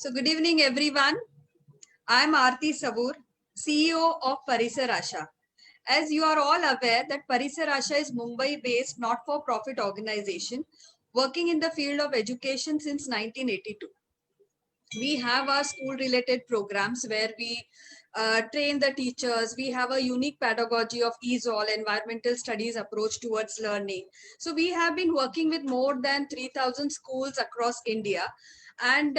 So good evening, everyone. I am Aarti Sabur, CEO of Parisar Asha. As you are all aware that Parisar Asha is Mumbai-based not-for-profit organization working in the field of education since 1982. We have our school-related programs where we train the teachers. We have a unique pedagogy of ESOL, environmental studies approach towards learning. So we have been working with more than 3,000 schools across India. And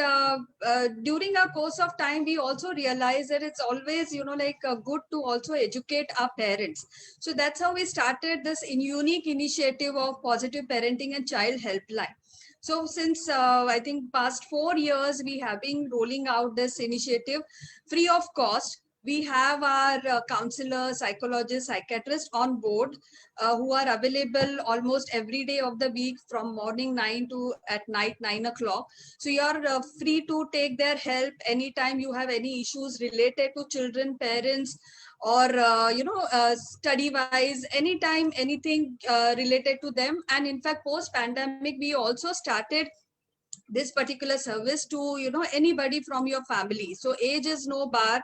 during our course of time, we also realize that it's always, good to also educate our parents. So that's how we started this unique initiative of positive parenting and child helpline. So since I think past 4 years, we have been rolling out this initiative free of cost. We have our counselors, psychologists, psychiatrists on board who are available almost every day of the week from morning 9 to at night 9 o'clock. So you are free to take their help anytime you have any issues related to children, parents, or study wise, anytime anything related to them. And in fact, post pandemic, we also started this particular service to anybody from your family. So age is no bar,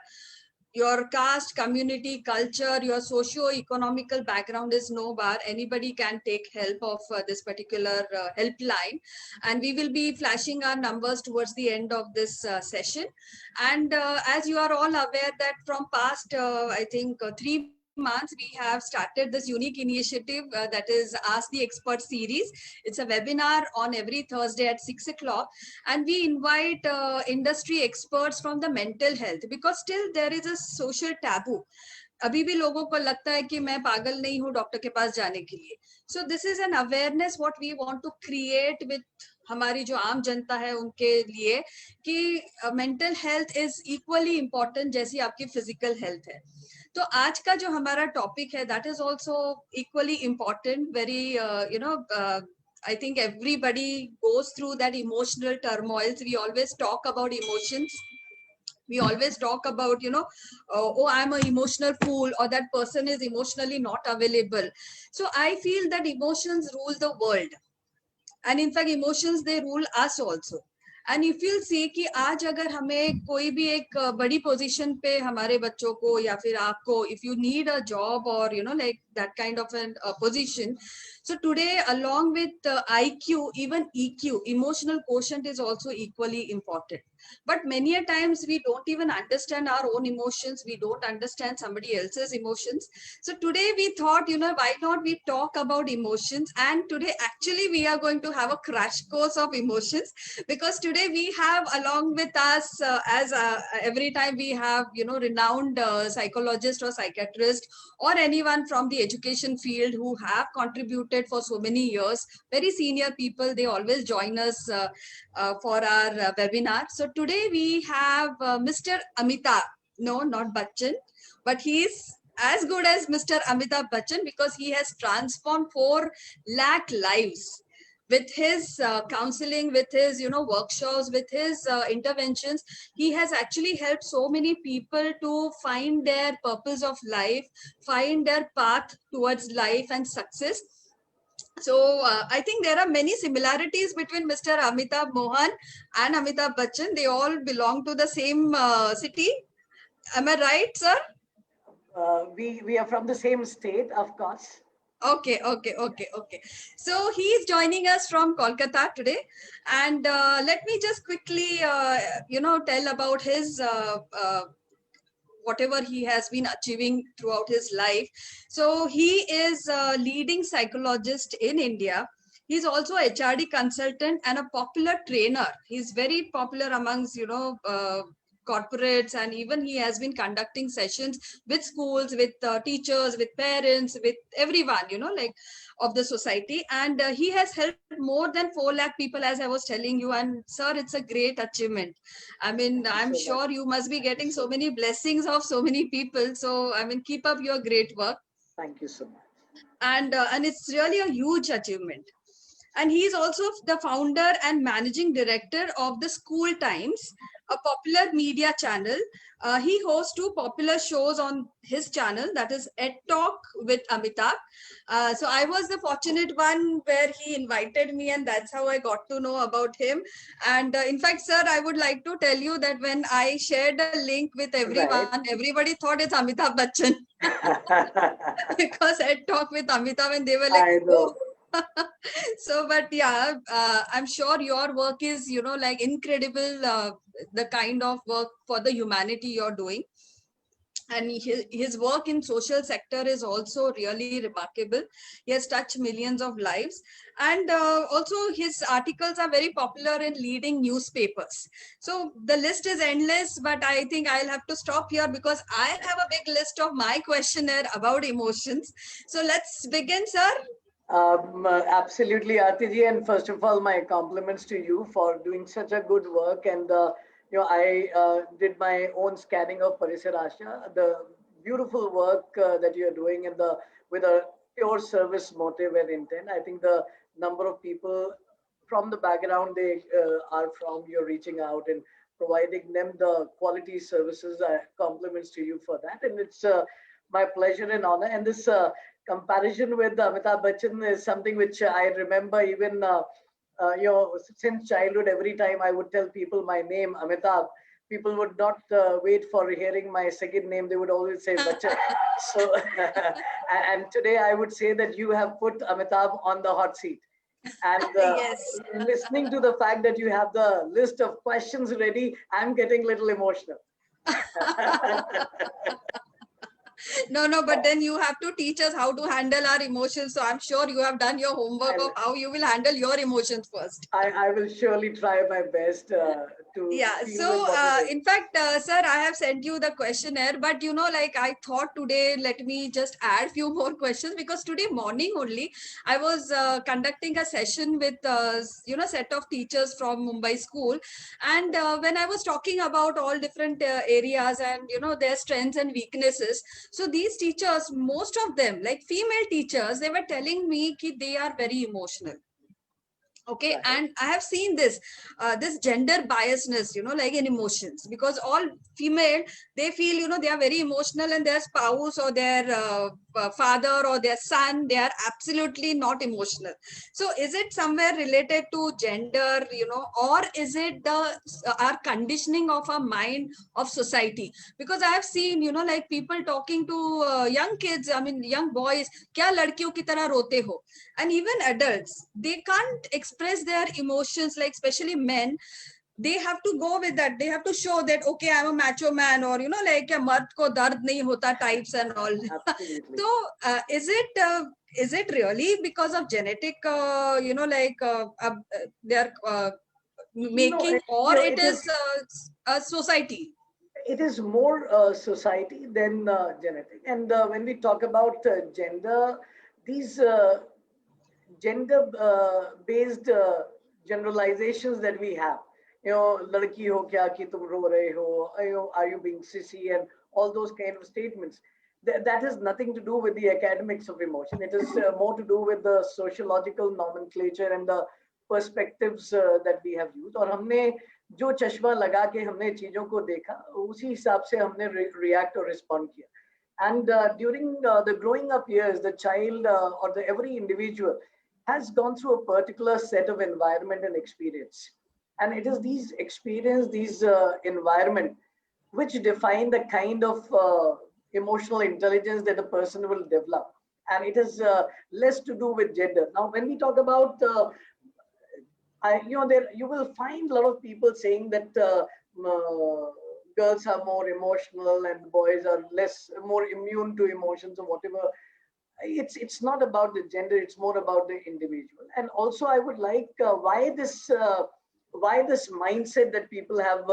your caste, community, culture, your socio-economical background is no bar. Anybody can take help of this particular helpline. And we will be flashing our numbers towards the end of this session. And as you are all aware that from past, I think 3 months, we have started this unique initiative that is Ask the Expert series. It's a webinar on every Thursday at 6 o'clock. And we invite industry experts from the mental health because still there is a social taboo. अभी भी लोगों को लगता है कि मैं पागल नहीं हूँ डॉक्टर के पास जाने के लिए. So this is an awareness what we want to create with हमारी जो आम जनता है उनके लिए कि mental health is equally important जैसी आपकी physical health है. तो आज का जो हमारा टॉपिक है that is also equally important. Very I think everybody goes through that emotional turmoils. We always talk about emotions. We always talk about, oh, I'm an emotional fool, or that person is emotionally not available. So I feel that emotions rule the world. And in fact, emotions, they rule us also. And if you see कि आज अगर हमें कोई भी एक बड़ी position पे हमारे बच्चों को या फिर आपको if you need a job और like that kind of an position, so today along with IQ, even EQ, emotional quotient is also equally important. But many a times we don't even understand our own emotions. We don't understand somebody else's emotions. So today we thought, why not we talk about emotions? And today actually we are going to have a crash course of emotions, because today we have along with us as every time we have renowned psychologist or psychiatrist or anyone from the education field who have contributed for so many years, very senior people. They always join us for our webinar. So today we have Mr. Amitabh, no, not Bachchan, but he's as good as Mr. Amitabh Bachchan because he has transformed 4 lakh lives with his counseling, with his workshops, with his interventions. He has actually helped so many people to find their purpose of life, find their path towards life and success. So I think there are many similarities between Mr. Amitabh Mohan and Amitabh Bachchan. They all belong to the same city. Am I right, sir? We are from the same state, of course. Okay. So he's joining us from Kolkata today, and let me just quickly, tell about his whatever he has been achieving throughout his life. So he is a leading psychologist in India. He's also a HRD consultant and a popular trainer. He's very popular amongst, corporates, and even he has been conducting sessions with schools, with teachers, with parents, with everyone, like of the society. And he has helped more than 4 lakh people, as I was telling you. And sir, it's a great achievement. I mean, I'm sure you must be getting so many blessings of so many people. So, I mean, keep up your great work. Thank you so much. And it's really a huge achievement. And he is also the founder and managing director of the School Times, a popular media channel. He hosts two popular shows on his channel, that is Ed Talk with Amitabh. So I was the fortunate one where he invited me, and that's how I got to know about him. And in fact, sir, I would like to tell you that when I shared a link with everyone, Right. everybody thought it's Amitabh Bachchan because Ed Talk with Amitabh, and they were like, I oh. know. So, but yeah, I'm sure your work is, like incredible, the kind of work for the humanity you're doing. And his work in social sector is also really remarkable. He has touched millions of lives. And also his articles are very popular in leading newspapers. So the list is endless, but I think I'll have to stop here because I have a big list of my questionnaire about emotions. So let's begin, sir. Absolutely, Aarti, and first of all, my compliments to you for doing such a good work. And I did my own scanning of Parisar Asha, the beautiful work that you're doing, and the with a pure service motive and intent. I think the number of people from the background they are from, you're reaching out and providing them the quality services. Compliments to you for that, and it's my pleasure and honor. And this. Comparison with Amitabh Bachchan is something which I remember even since childhood. Every time I would tell people my name Amitabh, people would not wait for hearing my second name. They would always say Bachchan. So, and today I would say that you have put Amitabh on the hot seat. And Yes. listening to the fact that you have the list of questions ready, I'm getting a little emotional. No, but then you have to teach us how to handle our emotions. So I'm sure you have done your homework of how you will handle your emotions first. I will surely try my best to Yeah. deal with So, what it is. in fact, sir, I have sent you the questionnaire, but like I thought today, let me just add few more questions because today morning only I was conducting a session with set of teachers from Mumbai school, and when I was talking about all different areas and their strengths and weaknesses, so these teachers, most of them, like female teachers, they were telling me that they are very emotional. Okay, Right. and I have seen this gender biasness, like in emotions, because all female, they feel they are very emotional, and their spouse or their father or their son, they are absolutely not emotional. So is it somewhere related to gender, or is it the our conditioning of our mind of society? Because I have seen like people talking to young kids, I mean young boys, kya ladkiyon ki tarah rote ho? And even adults, they can't express their emotions, like especially men, they have to go with that, they have to show that, okay, I'm a macho man, or like a mard ko dard nahi hota types and all. Absolutely. So is it really because of genetic they're No, making, or it it is is a society? more society than genetic. And when we talk about gender, these gender-based generalizations that we have, ladki ho kya ki tum ro rahe ho, are you being sissy, and all those kind of statements. That has nothing to do with the academics of emotion. It is more to do with the sociological nomenclature and the perspectives that we have used. और हमने जो चश्मा लगा के हमने चीजों को देखा, उसी हिसाब से हमने react और respond किया. And during the growing up years, the child or the every individual has gone through a particular set of environment and experience. And it is these experience, these environment, which define the kind of emotional intelligence that a person will develop. And it is less to do with gender. Now, when we talk about there you will find a lot of people saying that girls are more emotional and boys are more immune to emotions or whatever. It's not about the gender, it's more about the individual. And also I would like why this mindset that people have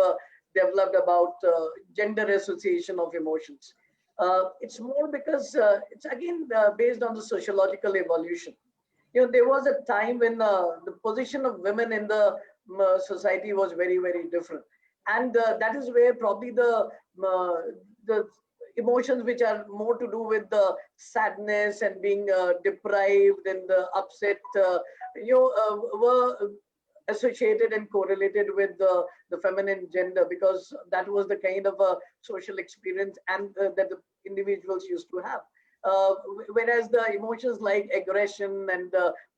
developed about gender association of emotions. It's more because it's again based on the sociological evolution. There was a time when the position of women in the society was very, very different. And that is where probably the emotions which are more to do with the sadness and being deprived and upset, were associated and correlated with the feminine gender, because that was the kind of a social experience and that the individuals used to have. Whereas the emotions like aggression and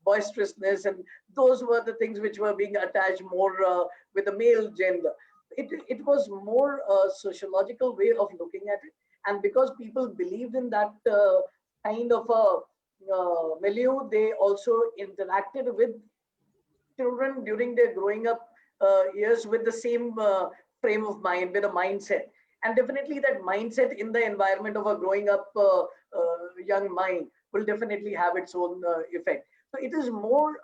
boisterousness, and those were the things which were being attached more with the male gender. It was more a sociological way of looking at it. And because people believed in that kind of a milieu, they also interacted with children during their growing up years with the same frame of mind, with a mindset. And definitely that mindset in the environment of a growing up young mind will definitely have its own effect. So it is more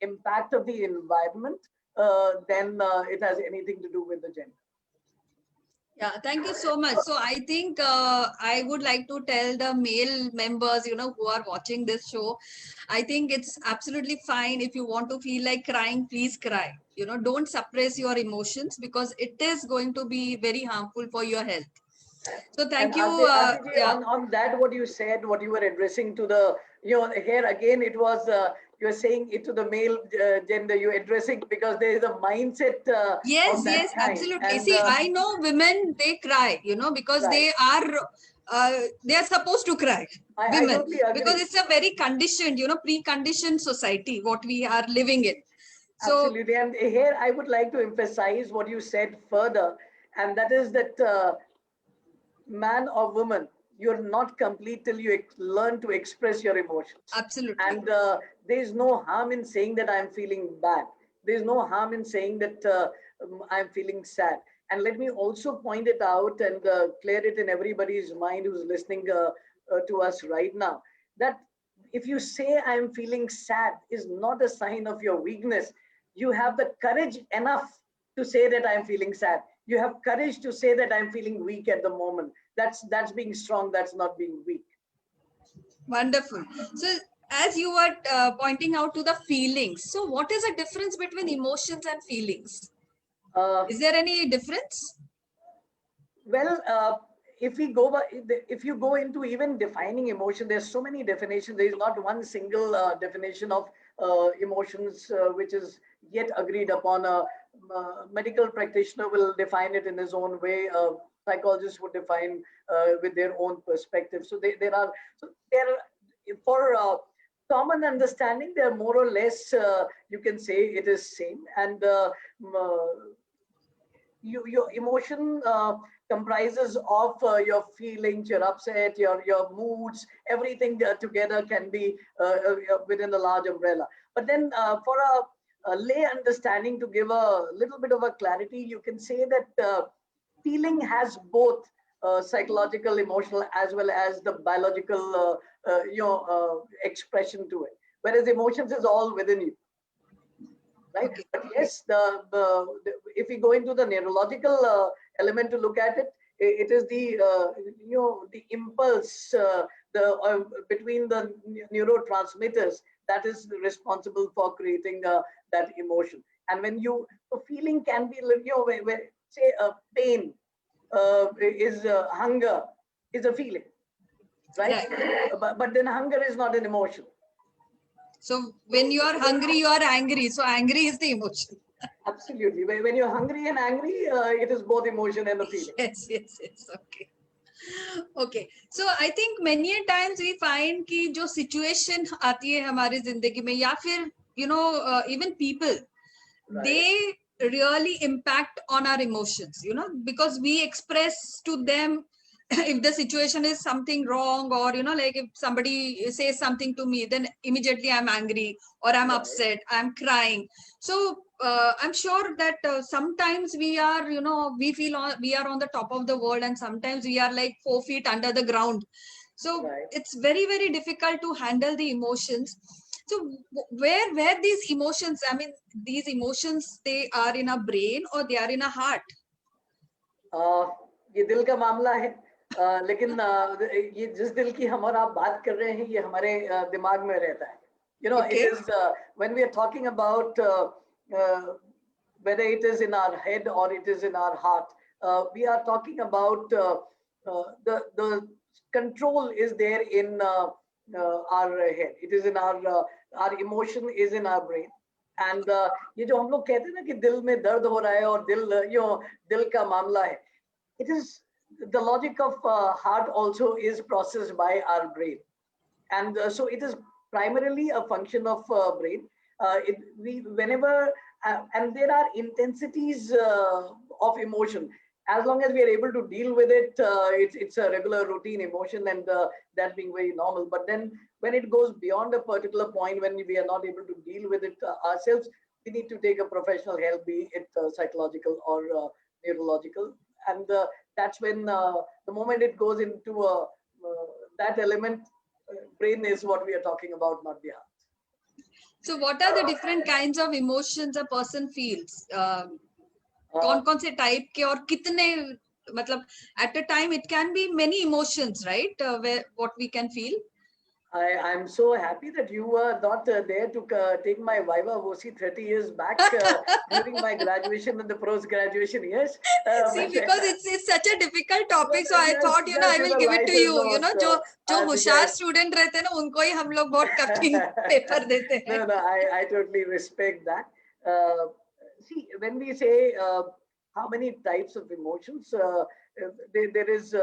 impact of the environment than it has anything to do with the gender. Yeah, thank you so much. So I think I would like to tell the male members, who are watching this show, I think it's absolutely fine if you want to feel like crying, please cry. Don't suppress your emotions, because it is going to be very harmful for your health. So thank And you. Aarti, Yeah. on that, what you said, what you were addressing to the, here again, it was, you're saying it to the male gender, you're addressing because there is a mindset Yes, of that yes, kind. absolutely. And, See, I know women, they cry, because right. they are supposed to cry. I Women, totally agree. because it's a very conditioned, pre-conditioned society, what we are living in. So, absolutely. And here I would like to emphasize what you said further, and that is that man or woman, you're not complete till you learn to express your emotions. absolutely. And there is no harm in saying that I'm feeling bad. There's no harm in saying that I'm feeling sad. And let me also point it out and clear it in everybody's mind who's listening to us right now, that if you say I'm feeling sad is not a sign of your weakness. You have the courage enough to say that I'm feeling sad. You have courage to say that I'm feeling weak at the moment. That's being strong. That's not being weak. Wonderful. So, as you were pointing out to the feelings, so what is the difference between emotions and feelings? Is there any difference? Well, if you go into even defining emotion, there's so many definitions. There is not one single definition of emotions which is yet agreed upon. A medical practitioner will define it in his own way. Psychologists would define with their own perspective. So there for common understanding, they're more or less you can say it is same. And your emotion comprises of your feelings, your upset, your moods, everything together can be within a large umbrella. But then for a lay understanding, to give a little bit of a clarity, you can say that feeling has both psychological, emotional, as well as the biological expression to it. Whereas emotions is all within you. Right. Okay. But yes, if we go into the neurological element to look at it, it is the the impulse between the neurotransmitters that is responsible for creating that emotion. And when you, so feeling can be, where say pain is hunger is a feeling, right? But then hunger is not an emotion. So when you are hungry, you are angry. So angry is the emotion. Absolutely. When you're hungry and angry, it is both emotion and a feeling. Yes, yes, yes. Okay. Okay. So I think many a times we find कि जो situation आती है हमारी जिंदगी में, या फिर even people, Right. they really impact on our emotions, because we express to them if the situation is something wrong, or like if somebody says something to me, then immediately I'm angry, or I'm Right. upset, I'm crying. So I'm sure that sometimes we are, we feel we are on the top of the world, and sometimes we are like 4 feet under the ground. So Right. it's very, very difficult to handle the emotions. So where these emotions, I mean, these emotions, they are in a brain or they are in a heart? ये दिल का मामला है, लेकिन ये जिस दिल की हम और आप बात कर रहे हैं, ये हमारे दिमाग में रहता है. Okay. It is when we are talking about whether it is in our head or it is in our heart, we are talking about the control is there in our head. It is in our emotion is in our brain. And ये जो हम लोग कहते हैं ना कि दिल में दर्द हो रहा है और दिल का मामला है, it is the logic of heart also is processed by our brain. And so it is primarily a function of brain. Whenever and there are intensities of emotion. As long as we are able to deal with it, it's a regular routine emotion, and that being very normal. But then when it goes beyond a particular point, when we are not able to deal with it ourselves, we need to take a professional help, be it psychological or neurological. And that's when the moment it goes into that element, brain is what we are talking about, not the heart. So what are the different kinds of emotions a person feels? कौन-कौन से type के और कितने, मतलब at a time it can be many emotions, right? Where what we can feel. I'm so happy that you were not there to take my Viva Voce 30 years back during my graduation and the post-graduation years. See, because it's such a difficult topic, so I thought, I will give it to you. जो होशियार student रहते हैं ना, उनको ही हम लोग बहुत कठिन paper देते हैं. No, I totally respect that. See, when we say how many types of emotions, there is,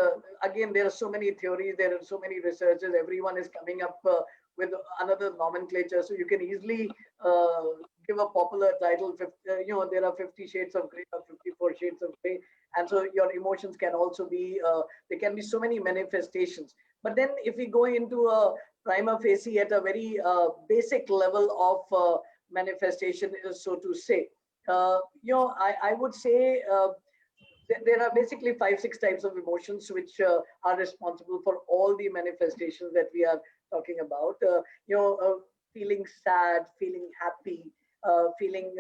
again, there are so many theories, there are so many researchers, everyone is coming up with another nomenclature. So you can easily give a popular title, there are 50 shades of gray or 54 shades of gray. And so your emotions can also be, there can be so many manifestations. But then if we go into a prima facie at a very basic level of manifestation, so to say, I would say there are basically 5-6 types of emotions which are responsible for all the manifestations that we are talking about. Feeling sad, feeling happy, feeling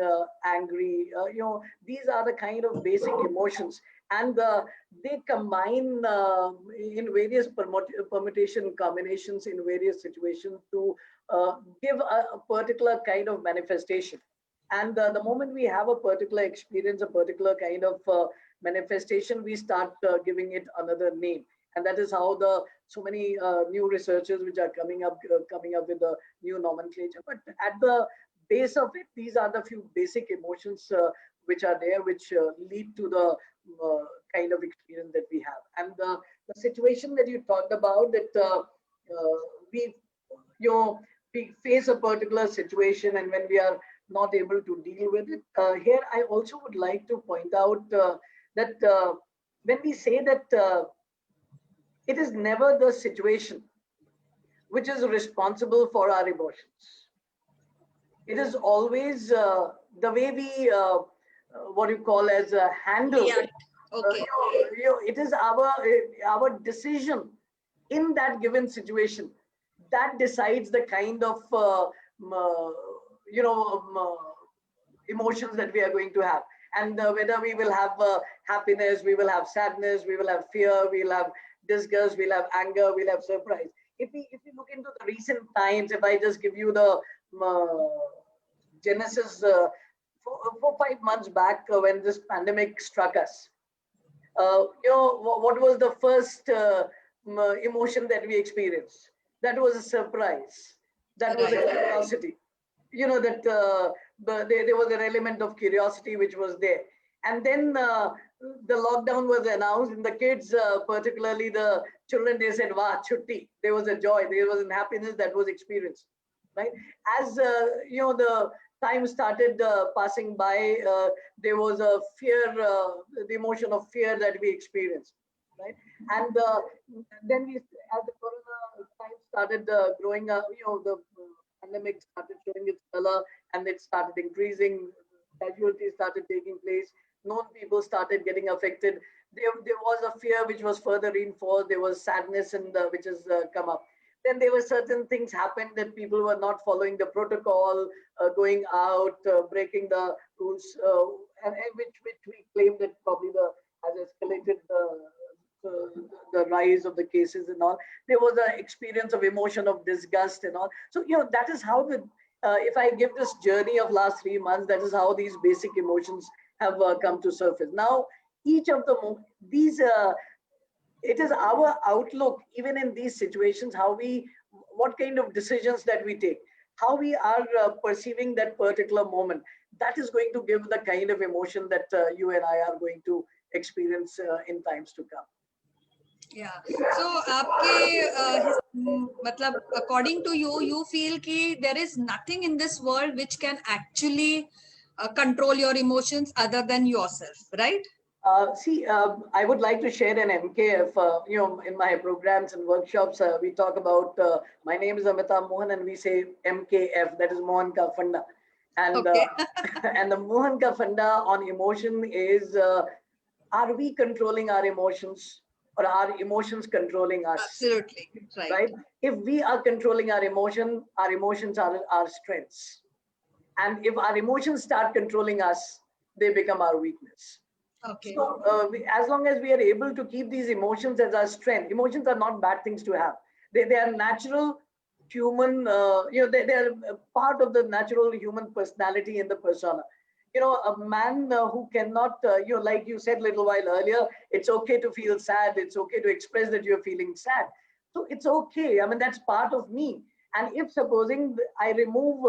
angry. These are the kind of basic emotions, and they combine in various permutation combinations in various situations to give a particular kind of manifestation. And the moment we have a particular experience, a particular kind of manifestation, we start giving it another name. And that is how so many new researchers which are coming up with a new nomenclature. But at the base of it, these are the few basic emotions which are there, which lead to the kind of experience that we have. And the situation that you talked about, that we face a particular situation, and when we are not able to deal with it. Here, I also would like to point out that when we say that it is never the situation which is responsible for our emotions. It is always the way we, what you call as handle. Yeah. Okay. It is our decision in that given situation that decides the kind of emotions that we are going to have, and whether we will have happiness, we will have sadness, we will have fear, we'll have disgust, we'll have anger, we'll have surprise. If we look into the recent times, if I just give you the genesis 4-5 months back when this pandemic struck us, what was the first emotion that we experienced? That was a surprise. That was a curiosity. That there was an element of curiosity which was there. And then the lockdown was announced, and the kids, particularly the children, they said, "Wow, chutti." There was a joy, there was a happiness that was experienced, right? As the time started passing by, there was a fear, the emotion of fear that we experienced, right? And then as the corona time started growing up, the pandemic started showing its color, and it started increasing. Casualties started taking place. Known people started getting affected. There was a fear which was further reinforced. There was sadness which has come up. Then there were certain things happened that people were not following the protocol, going out, breaking the rules, and which we claim that probably has escalated the rise of the cases and all. There was an experience of emotion of disgust and all. So that is how if I give this journey of last 3 months, that is how these basic emotions have come to surface. Now, each of these it is our outlook, even in these situations, what kind of decisions that we take, how we are perceiving that particular moment. That is going to give the kind of emotion that you and I are going to experience in times to come. Yeah. So आपके मतलब according to you, you feel कि there is nothing in this world which can actually control your emotions other than yourself, right? See, I would like to share an MKF. In my programs and workshops, we talk about. My name is Amitabh Mohan, and we say MKF. That is Mohan Ka Funda, and Okay. and the Mohan Ka Funda on emotion is: are we controlling our emotions, or are emotions controlling us? Absolutely right. Right? If we are controlling our emotions are our strengths, and if our emotions start controlling us, they become our weakness. Okay. So, as long as we are able to keep these emotions as our strength, emotions are not bad things to have. They are natural human, they are a part of the natural human personality in the persona. A man who cannot, like you said a little while earlier, it's okay to feel sad. It's okay to express that you're feeling sad. So it's okay. I mean, that's part of me. And if supposing I remove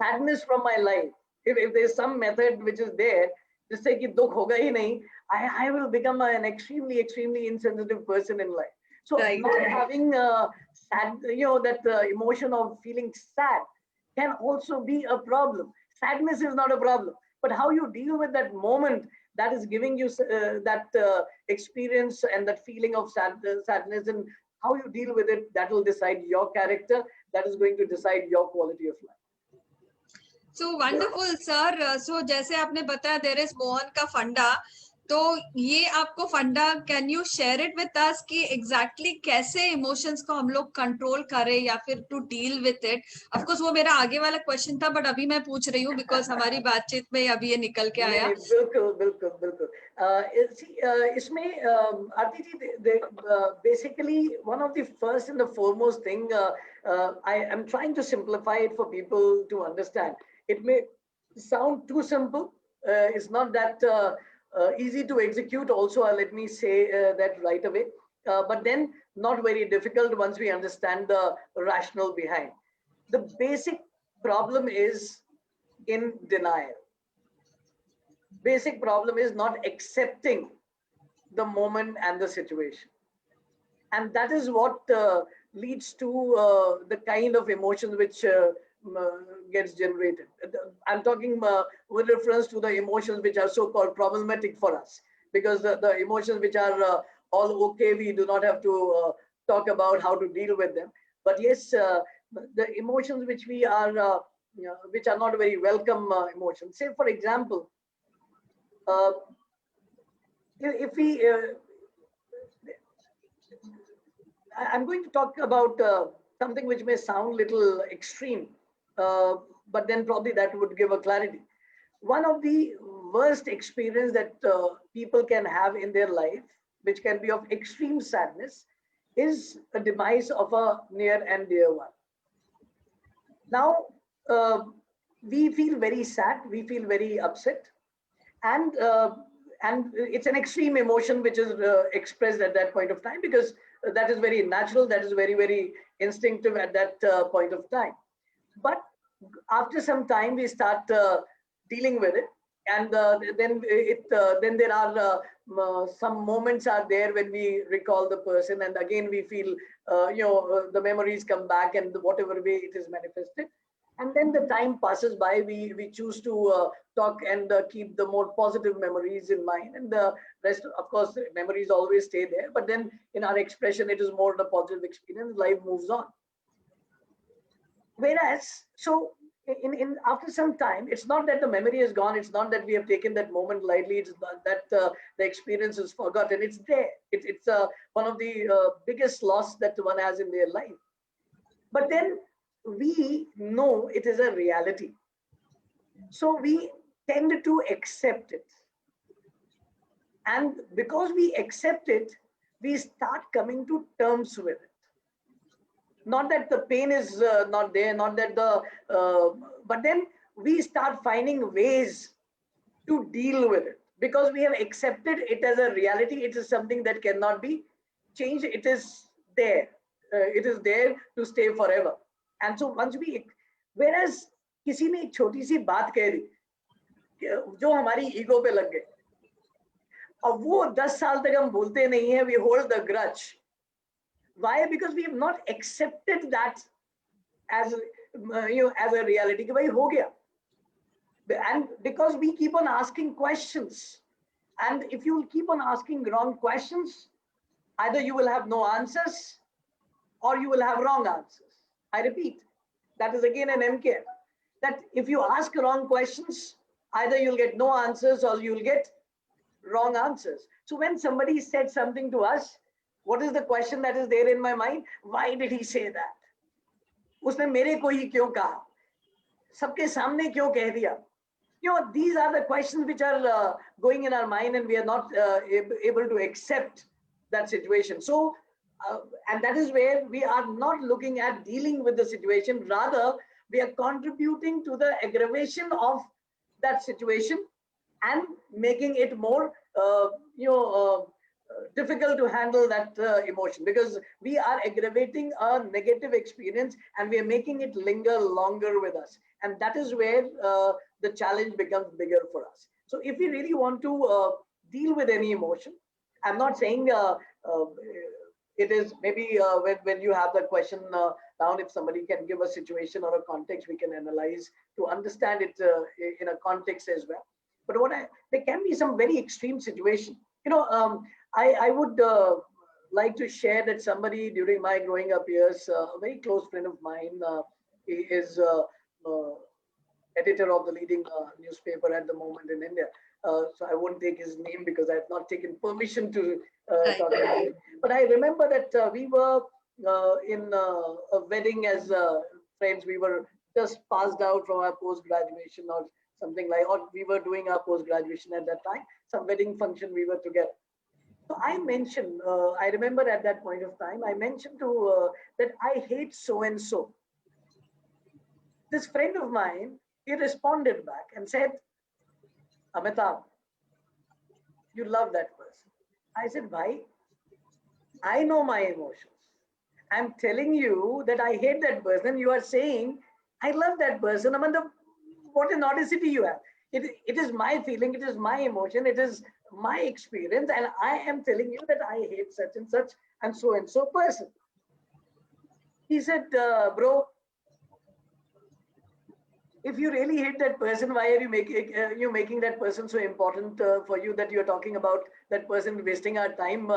sadness from my life, if there's some method which is there, जिससे कि दुख होगा ही नहीं, I will become an extremely insensitive person in life. So Right. not having sad, that emotion of feeling sad can also be a problem. Sadness is not a problem, but how you deal with that moment that is giving you that experience and that feeling of sadness, and how you deal with it, that will decide your character. That is going to decide your quality of life. So wonderful, sir. So जैसे आपने बताया there is Mohan का फंडा, तो ये आपको फंडा, can you share it with us कि एग्जैक्टली कैसे इमोशंस को हम लोग कंट्रोल करें या फिर to deal with it? Of course वो मेरा आगे वाला क्वेश्चन था, बट अभी मैं पूछ रही हूँ बिकॉज हमारी बातचीत में अभी ये निकल के आया. बिल्कुल बिल्कुल बिल्कुल. इसमें आरती जी, basically one of the first and the foremost thing, I am trying to simplify it for people to understand. It may sound too simple. It's not that easy to execute also, let me say that right away, but then not very difficult once we understand the rationale behind. The basic problem is in denial. Basic problem is not accepting the moment and the situation, and that is what leads to the kind of emotions which gets generated. I'm talking with reference to the emotions which are so-called problematic for us, because the emotions which are all okay, we do not have to talk about how to deal with them. But yes, the emotions which we are which are not very welcome emotions. Say, for example, if we I'm going to talk about something which may sound little extreme, but then probably that would give a clarity. One of the worst experience that people can have in their life, which can be of extreme sadness, is a demise of a near and dear one. Now, we feel very sad, we feel very upset, and it's an extreme emotion which is expressed at that point of time, because that is very natural, that is very instinctive at that point of time. But after some time we start dealing with it, and then there are some moments are there when we recall the person, and again we feel the memories come back, and whatever way it is manifested. And then the time passes by, we choose to talk and keep the more positive memories in mind, and the rest, of course, memories always stay there, but then in our expression it is more the positive experience. Life moves on. Whereas, so in after some time, it's not that the memory is gone, it's not that we have taken that moment lightly, it's not that the experience is forgotten. It's there. It's one of the biggest loss that one has in their life. But then we know it is a reality, so we tend to accept it, and because we accept it, we start coming to terms with it. Not that the pain is not there, not that but then we start finding ways to deal with it, because we have accepted it as a reality. It is something that cannot be change, it is there. It is there to stay forever. And so once we, whereas किसी ने एक छोटी सी बात कह दी जो हमारी ego पे लग गए, अब वो 10 साल तक हम भूलते नहीं है, we hold the grudge. Why? Because we have not accepted that as as a reality कि भाई हो गया. And because we keep on asking questions, and if you will keep on asking wrong questions, either you will have no answers or you will have wrong answers. I repeat, that is again an MK. That if you ask wrong questions, either you'll get no answers or you'll get wrong answers. So when somebody said something to us, what is the question that is there in my mind? Why did he say that? उसने मेरे को ही क्यों कहा? सबके सामने क्यों कह दिया? These are the questions which are going in our mind, and we are not able to accept that situation. So, and that is where we are not looking at dealing with the situation. Rather, we are contributing to the aggravation of that situation and making it more, difficult to handle that emotion, because we are aggravating a negative experience and we are making it linger longer with us. And that is where the challenge becomes bigger for us. So if we really want to deal with any emotion, I'm not saying it is maybe when you have the question down, if somebody can give a situation or a context, we can analyze to understand it in a context as well. But there can be some very extreme situation. I would like to share that somebody during my growing up years, a very close friend of mine, he is editor of the leading newspaper at the moment in India. So I won't take his name because I have not taken permission to talk about it. But I remember that we were in a wedding as friends. We were just passed out from our post-graduation or something like, or we were doing our post-graduation at that time, some wedding function we were together. So I mentioned, I remember at that point of time, I mentioned to that I hate so-and-so. This friend of mine, he responded back and said, Amitabh, you love that person. I said, bhai, I know my emotions. I'm telling you that I hate that person. You are saying, I love that person. Amitabh, what an audacity you have. It is my feeling, it is my emotion, it is my experience, and I am telling you that I hate such and so person. He said, bro, if you really hate that person, why are you making that person so important for you that you're talking about that person wasting our time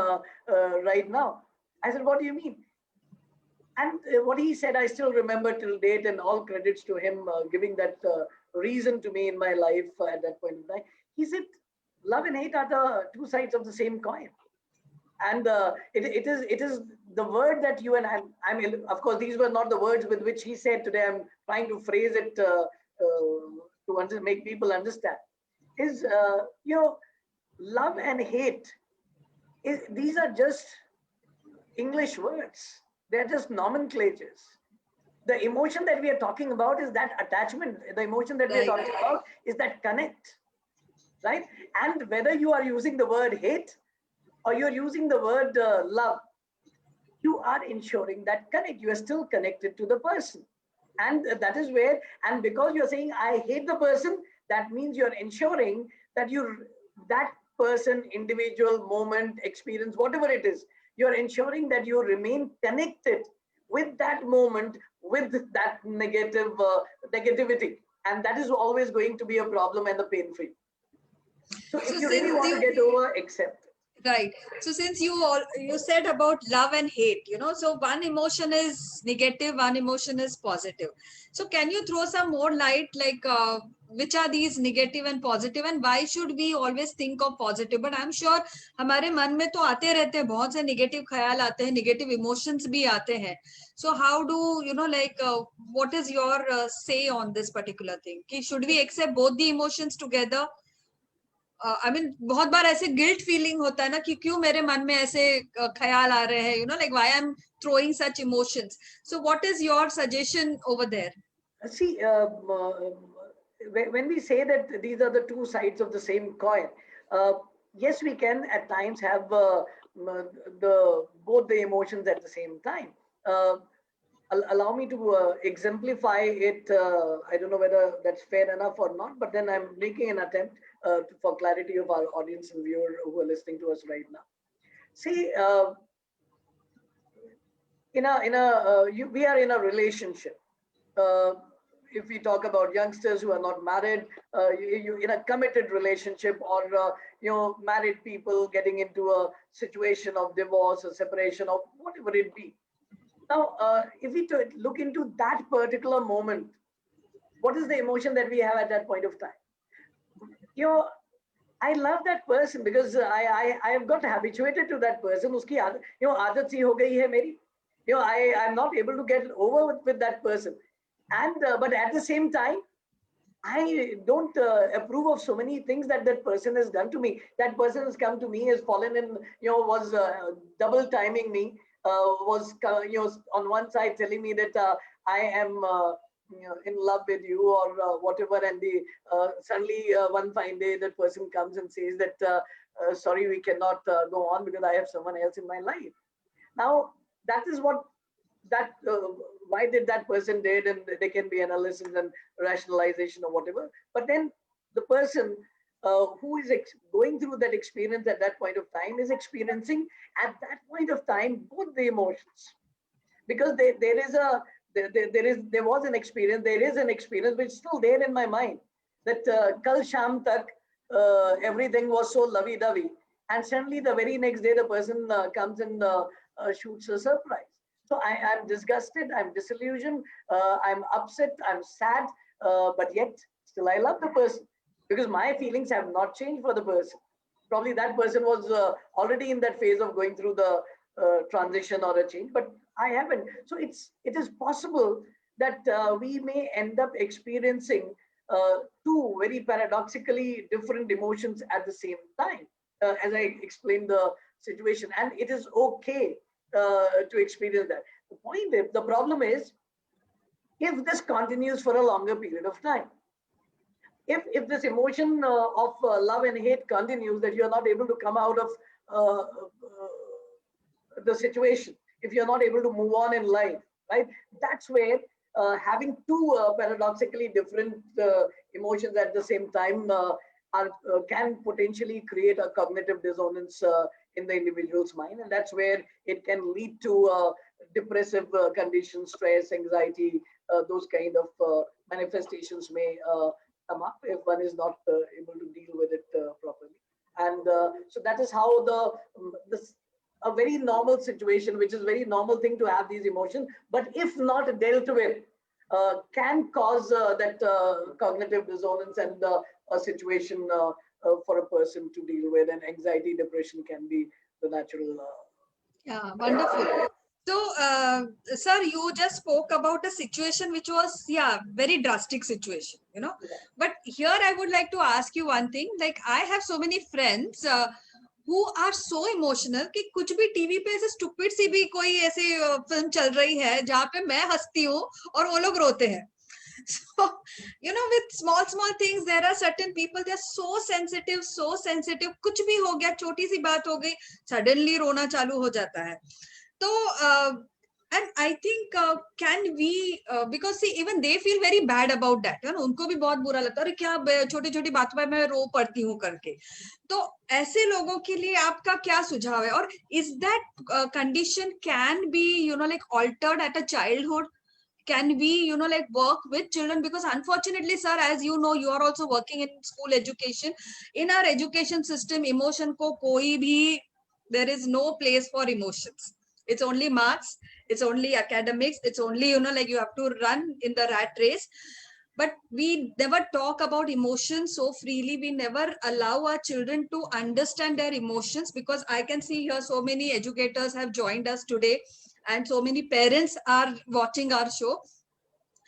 right now? I said, what do you mean? And what he said, I still remember till date, and all credits to him giving that reason to me in my life at that point in time. He said, love and hate are the two sides of the same coin. And it is the word that you and I'm of course, these were not the words with which he said today. I'm trying to phrase it to make people understand. Is, love and hate, these are just English words. They're just nomenclatures. The emotion that we are talking about is that attachment. The emotion that we are talking about is that connect, right? And whether you are using the word hate or you're using the word love, you are ensuring that connect. You are still connected to the person. And that is where, and because you're saying, I hate the person, that means you're ensuring that that person, individual, moment, experience, whatever it is, you're ensuring that you remain connected with that moment, with that negativity. And that is always going to be a problem and a pain for you. So if you really want to get over, accept. Right. So since you said about love and hate, so one emotion is negative, one emotion is positive. So can you throw some more light, like which are these negative and positive, and why should we always think of positive? But I'm sure हमारे मन में तो आते रहते हैं, बहुत से negative ख्याल आते हैं, negative emotions भी आते हैं. So how do what is your say on this particular thing? Should we accept both the emotions together? I mean, बहुत बार ऐसे गिल्ट फीलिंग होता है ना कि क्यों मेरे मन में ऐसे ख्याल आ रहे हैं, like why I'm throwing such emotions. So what is your suggestion over there? See, when we say that these are the two sides of the same coin, yes, we can at times have both the emotions at the same time. Uh, Allow me to exemplify it. I don't know whether that's fair enough or not, but then I'm making an attempt for clarity of our audience and viewer who are listening to us right now. See, we are in a relationship. Uh, if we talk about youngsters who are not married, you in a committed relationship, or married people getting into a situation of divorce or separation or whatever it be. Now, if we look into that particular moment, what is the emotion that we have at that point of time? You know, I love that person because I have got habituated to that person. Uski आदत सी हो गई है मेरी. I'm not able to get over with that person, and but at the same time, I don't approve of so many things that that person has done to me. That person has come to me, has fallen in, was double timing me, was, on one side telling me that I am, in love with you or whatever. And suddenly one fine day, that person comes and says that, sorry, we cannot go on because I have someone else in my life. Now, that is what that why did that person did, and there can be analysis and rationalization or whatever. But then the person who is going through that experience at that point of time is experiencing at that point of time both the emotions, because there is a there was an experience, there is an experience which is still there in my mind, that kal sham tak everything was so lovey-dovey, and suddenly the very next day the person comes and shoots a surprise. So I'm disgusted, I'm disillusioned, I'm upset, I'm sad, but yet still I love the person, because my feelings have not changed for the person. Probably that person was already in that phase of going through the transition or a change, but I haven't. So it is possible that we may end up experiencing two very paradoxically different emotions at the same time, as I explained the situation, and it is okay to experience that. The point is, the problem is, if this continues for a longer period of time, if this emotion of love and hate continues, that you're not able to come out of the situation, if you're not able to move on in life, right? That's where having two paradoxically different emotions at the same time can potentially create a cognitive dissonance in the individual's mind, and that's where it can lead to depressive conditions, stress, anxiety, those kind of manifestations may come up if one is not able to deal with it properly. And so that is how this a very normal situation, which is very normal thing to have these emotions, but if not dealt with, can cause that cognitive dissonance and a situation for a person to deal with, and anxiety, depression can be the natural. Yeah, wonderful. So, sir, you just spoke about a situation which was, yeah, very drastic situation, you know. But here I would like to ask you one thing. Like, I have so many friends who are so emotional कि कुछ भी TV पे ऐसे stupid सी भी कोई ऐसे film चल रही है जहाँ पे मैं हंसती हूँ और वो लोग रोते हैं. So, you know, with small things, there are certain people, they are so sensitive. कुछ भी हो गया, छोटी सी बात हो गई, suddenly रोना चालू हो जाता है. So, and I think can we because see, even they feel very bad about that, you know, उनको भी बहुत बुरा लगता है, अरे क्या छोटी छोटी बातों पे मैं रो पड़ती हूँ करके. तो ऐसे लोगों के लिए आपका क्या सुझाव है, और is that condition can be, you know, like altered at a childhood? Can we, you know, like work with children? Because unfortunately, sir, as you know, you are also working in school education. In our education system, emotion ko koi bhi, there is no place for emotions. It's only marks, it's only academics, it's only, you know, like you have to run in the rat race. But we never talk about emotions so freely. We never allow our children to understand their emotions, because I can see here so many educators have joined us today and so many parents are watching our show.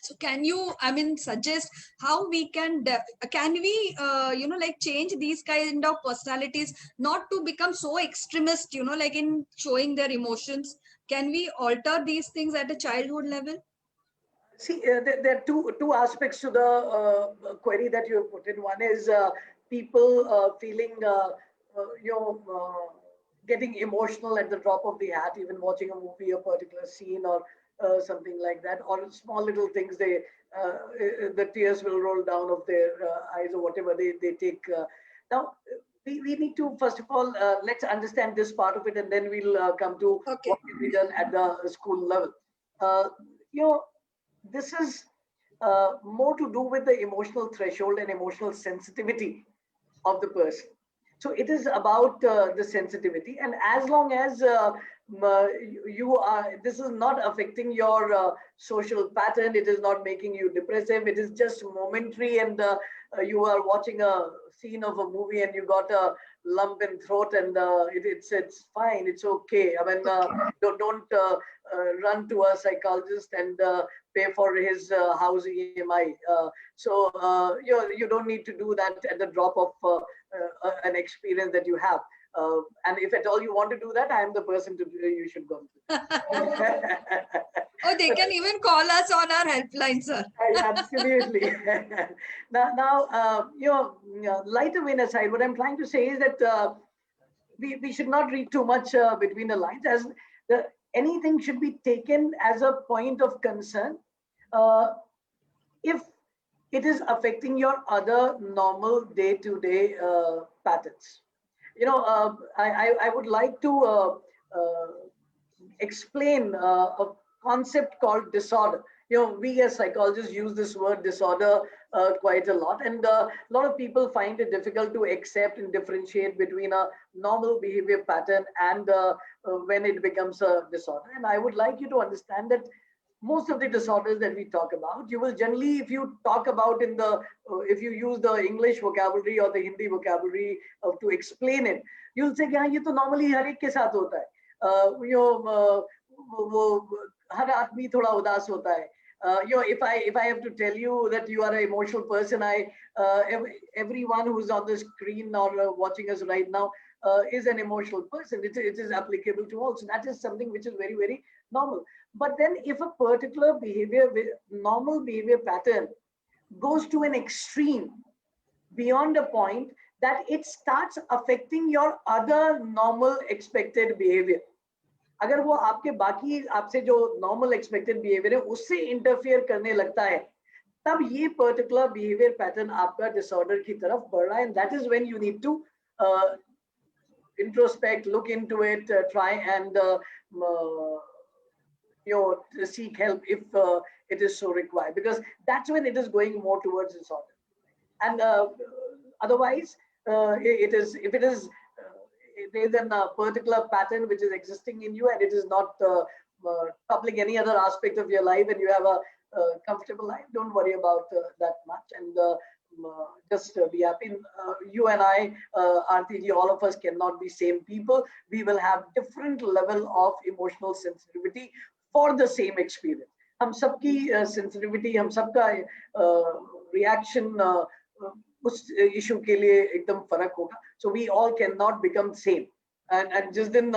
So can you, I mean, suggest how we can we you know, like change these kind of personalities, not to become so extremist, you know, like in showing their emotions? Can we alter these things at a childhood level? See, there are two aspects to the query that you have put in. One is people feeling, you know, getting emotional at the drop of the hat, even watching a movie, a particular scene, or something like that, or small little things. The tears will roll down of their eyes, or whatever they take. Now, we need to first of all let's understand this part of it, and then we'll come to Okay. what can be done at the school level. Uh, you know, this is more to do with the emotional threshold and emotional sensitivity of the person. So it is about the sensitivity, and as long as you are, this is not affecting your social pattern, it is not making you depressive, it is just momentary, and you are watching a scene of a movie and you got a lump in throat, and it's fine, it's okay. I mean, don't run to a psychologist and pay for his house EMI. You don't need to do that at the drop of an experience that you have. And if at all you want to do that, I am the person to you should go to. Oh, they can even call us on our helpline, sir. Absolutely. Now, lighter vein aside, what I'm trying to say is that we should not read too much between the lines, as anything should be taken as a point of concern if it is affecting your other normal day-to-day patterns. I would like to explain a concept called disorder. We as psychologists use this word disorder quite a lot, and a lot of people find it difficult to accept and differentiate between a normal behavior pattern and when it becomes a disorder. And I would like you to understand that most of the disorders that we talk about, you will generally, if you talk about if you use the English vocabulary or the Hindi vocabulary to explain it, you'll say, yeah, ये तो normally हर एक के साथ होता है. वो हर आदमी थोड़ा उदास होता है. If I have to tell you that you are an emotional person, everyone who's on the screen or watching us right now is an emotional person. It is applicable to all. So that is something which is very, very normal. But then if a particular normal behavior pattern goes to an extreme beyond a point that it starts affecting your other normal expected behavior, अगर वो आपके बाकी आपसे जो normal expected behaviour है उससे interfere करने लगता है, तब ये पर्टिकुलर बिहेवियर पैटर्न आपका डिसऑर्डर की तरफ बढ़ रहा है. And that is when you need to introspect, look into it, try and seek help if it is so required, because that's when it is going more towards disorder. And otherwise, if it is there is a particular pattern which is existing in you and it is not troubling any other aspect of your life, and you have a comfortable life, don't worry about that much, and just be happy. You and I, RTG, all of us cannot be same people. We will have different level of emotional sensitivity for the same experience. हम सबकी sensitivity, हम सबका reaction उस issue के लिए एकदम फर्क होगा. So we all cannot become same. And जिस दिन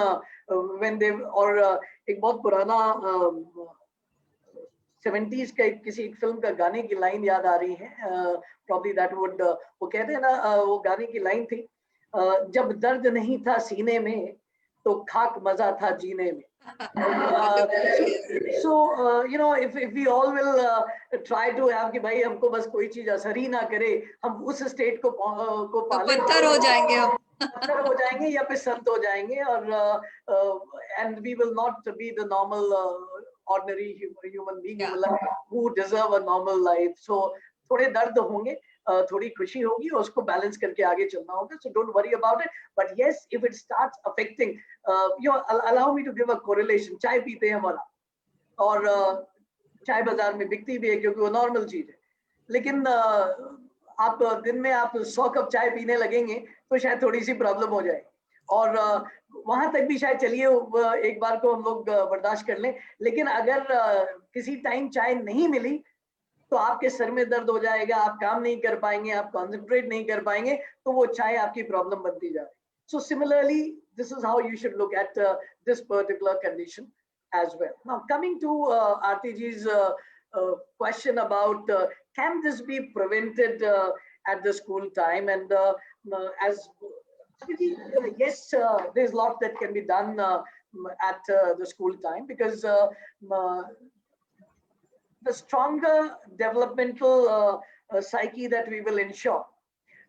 when they और एक बहुत पुराना 70s का किसी एक फिल्म का गाने की लाइन याद आ रही है. Probably that would वो कहते हैं ना, वो गाने की लाइन थी, जब दर्द नहीं था सीने में तो खाक मजा था जीने में. So if we all will try to have कि भाई हमको बस कोई चीज असर ही ना करे, हम उस स्टेट को पाले, पत्थर हो जाएंगे हम. पत्थर हो जाएंगे या फिर संत हो जाएंगे, और and we will not be the normal ordinary human being who deserve a normal life. So थोड़े दर्द होंगे, थोड़ी खुशी होगी, उसको बैलेंस करके आगे चलना होगा. So don't worry about it. But yes, if it starts affecting, allow me to give a correlation. चाय पीते हैं वाला, और चाय बाजार में बिकती भी है क्योंकि वो नॉर्मल चीज है, लेकिन आप दिन में आप 100 कप चाय पीने लगेंगे तो शायद थोड़ी सी प्रॉब्लम हो जाए, और वहां तक भी शायद चलिए एक बार को हम लोग बर्दाश्त कर लें. लेकिन अगर किसी टाइम चाय नहीं मिली तो आपके सर में दर्द हो जाएगा, आप काम नहीं कर पाएंगे, आप कॉन्सेंट्रेट नहीं कर पाएंगे, तो वो चाय आपकी प्रॉब्लम बनती जा रही है. So similarly, this is how you should look at this particular condition as well. Now coming to RTG's question about can this be prevented at the school time, and as Yes, there's a lot that can be done at the school time, because the stronger developmental psyche that we will ensure.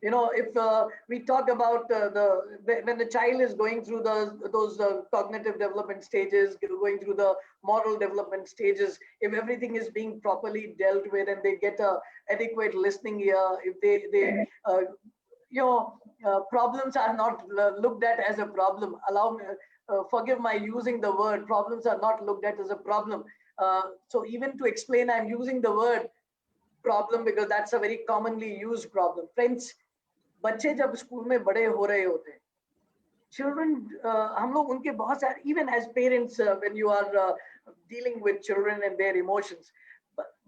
You know, if we talk about when the child is going through those cognitive development stages, going through the moral development stages, if everything is being properly dealt with and they get a adequate listening ear, if they you know, problems are not looked at as a problem. Allow me, forgive my using the word, problems are not looked at as a problem. So even to explain, I'm using the word problem because that's a very commonly used problem. Friends, बच्चे जब school में बड़े हो रहे होते हैं, children, हम लोग उनके बहुत सारे, even as parents, when you are dealing with children and their emotions,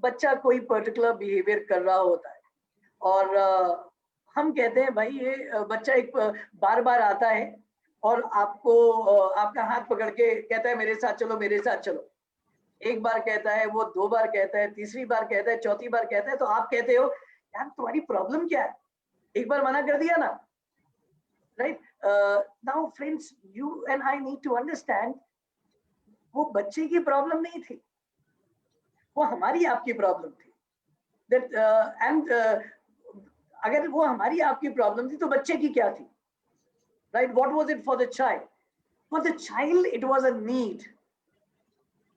बच्चा कोई particular behavior कर रहा होता है और हम कहते हैं भाई ये बच्चा एक बार बार आता है और आपको आपका हाथ पकड़ के कहता है मेरे साथ चलो, मेरे साथ चलो। एक बार कहता है, वो 2 बार कहता है, तीसरी बार कहता है, चौथी बार कहता है, तो आप कहते हो यार तुम्हारी प्रॉब्लम क्या है, एक बार मना कर दिया ना, right? Now friends, you and I need to understand, वो बच्चे की प्रॉब्लम नहीं थी, वो हमारी आपकी प्रॉब्लम थी। दैट एंड अगर वो हमारी आपकी प्रॉब्लम थी तो बच्चे की क्या थी, right? What was it for the child? For the child it was a need,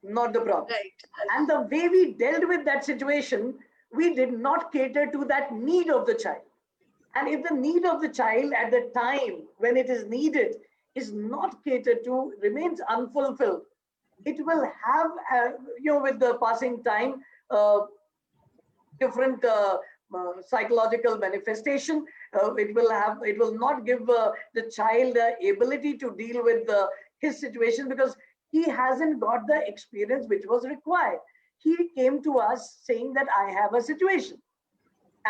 not the problem. Right. And the way we dealt with that situation, we did not cater to that need of the child. And if the need of the child at the time when it is needed is not catered to, remains unfulfilled, it will have, you know, with the passing time, different psychological manifestation. It will not give the child the ability to deal with his situation, because he hasn't got the experience which was required. He came to us saying that I have a situation,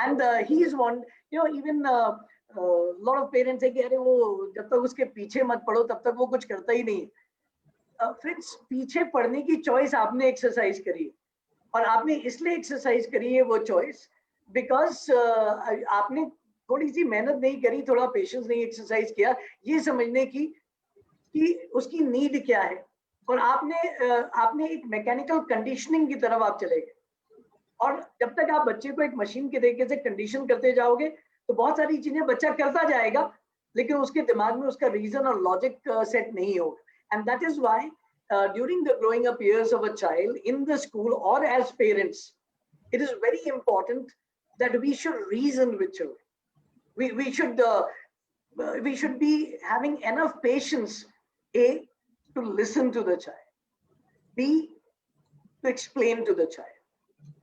and he is one, you know, even lot of parents say कि अरे वो जब तक उसके पीछे मत पड़ो तब तक वो कुछ करता ही नहीं है। फ्रेंड्स, पीछे पड़ने की चॉइस आपने एक्सरसाइज करी है, और आपने इसलिए एक्सरसाइज करी है वो चॉइस बिकॉज आपने थोड़ी सी मेहनत नहीं करी, थोड़ा पेशेंस नहीं एक्सरसाइज किया ये समझने की कि उसकी नीड क्या है, और आपने एक मैकेनिकल कंडीशनिंग की तरफ आप चले गए। और जब तक आप बच्चे को एक मशीन के तरीके से कंडीशन करते जाओगे तो बहुत सारी चीजें बच्चा करता जाएगा, लेकिन उसके दिमाग में उसका रीजन और लॉजिक सेट नहीं होगा। And that is why during the growing up years of a child in the school or as parents, it is very important that we should reason with children. We should be having enough patience, A, to listen to the child, B, to explain to the child.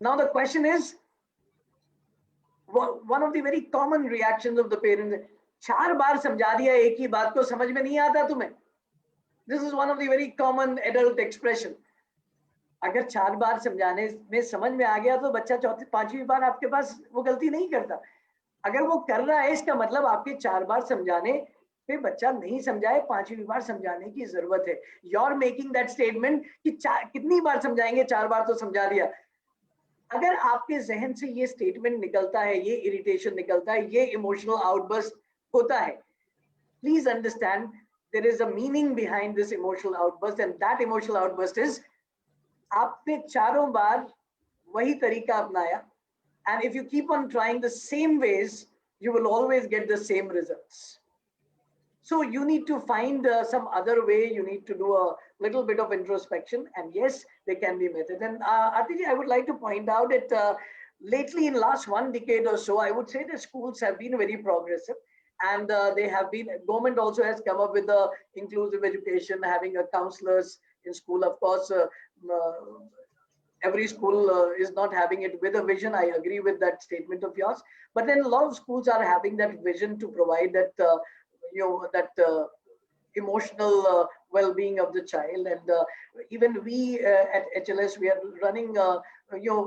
Now the question is, one of the very common reactions of the parents, 4 बार समझा दिया एक ही बात को, समझ में नहीं आता तुम्हें? This is one of the very common adult expression. अगर 4 बार समझाने में समझ में आ गया तो बच्चा 4वीं बार आपके पास वो गलती नहीं करता। अगर वो कर रहा है इसका मतलब आपके 4 बार समझाने पे बच्चा नहीं समझाए, 5वीं बार समझाने की जरूरत है। You're making that statement कि कितनी बार समझाएंगे, 4 बार तो समझा दिया। अगर आपके जहन से ये स्टेटमेंट निकलता है, ये इरिटेशन निकलता है, ये इमोशनल आउटबर्स्ट होता है, please understand there is a meaning behind this emotional outburst, and that emotional outburst is आपने 4 बार वही तरीका अपनाया, and if you keep on trying the same ways, you will always get the same results. So you need to find some other way. You need to do a little bit of introspection, and yes, there can be methods. And Aartiji, I would like to point out that lately, in last 1 decade or so, I would say the schools have been very progressive. And they have been, government also has come up with the inclusive education, having a counselors in school. Of course, every school is not having it with a vision. I agree with that statement of yours. But then a lot of schools are having that vision to provide that, that emotional well-being of the child. And even we at HLS, we are running,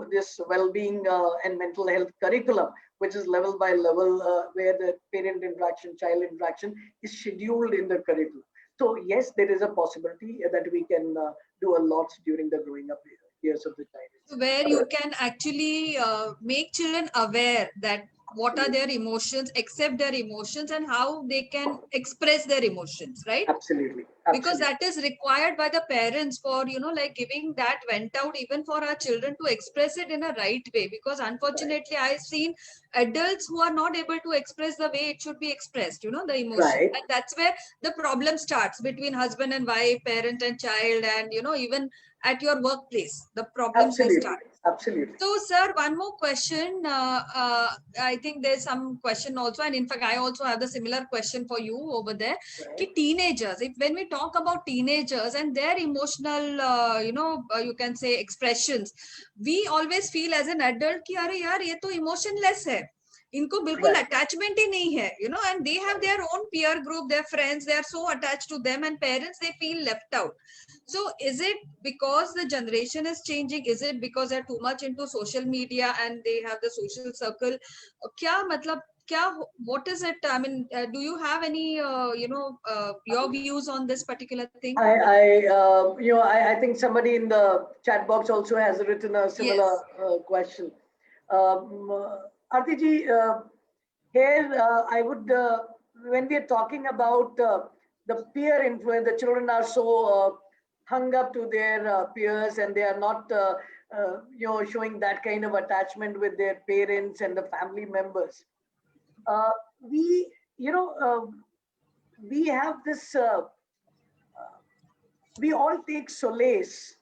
this well-being and mental health curriculum, which is level by level, where the parent interaction, child interaction is scheduled in the curriculum. So yes, there is a possibility that we can do a lot during the growing up years of the child. Where you can actually make children aware that what are their emotions, accept their emotions, and how they can express their emotions, right? Absolutely. Because Absolutely. that is required by the parents for, like giving that vent out even for our children to express it in a right way. Because unfortunately I've seen adults who are not able to express the way it should be expressed, the emotion, Right. and that's where the problem starts between husband and wife, parent and child, and even at your workplace the problems will Absolutely. start. Absolutely. So, sir, one more question. I think there's some question also, and in fact, I also have the similar question for you over there. Right. Ki teenagers, if when we talk about teenagers and their emotional, you can say expressions, we always feel as an adult कि अरे यार ये तो emotionless है, इनको बिल्कुल Right. attachment ही नहीं है, and they have their own peer group, their friends, they are so attached to them, and parents they feel left out. So is it because the generation is changing? Is it because they're too much into social media and they have the social circle? क्या मतलब क्या what is it? I mean, do you have any your views on this particular thing? I think somebody in the chat box also has written a similar Yes. question. Aarti ji, here I would, when we are talking about the peer influence, the children are so hung up to their peers, and they are not, showing that kind of attachment with their parents and the family members. We, we have this. We all take solace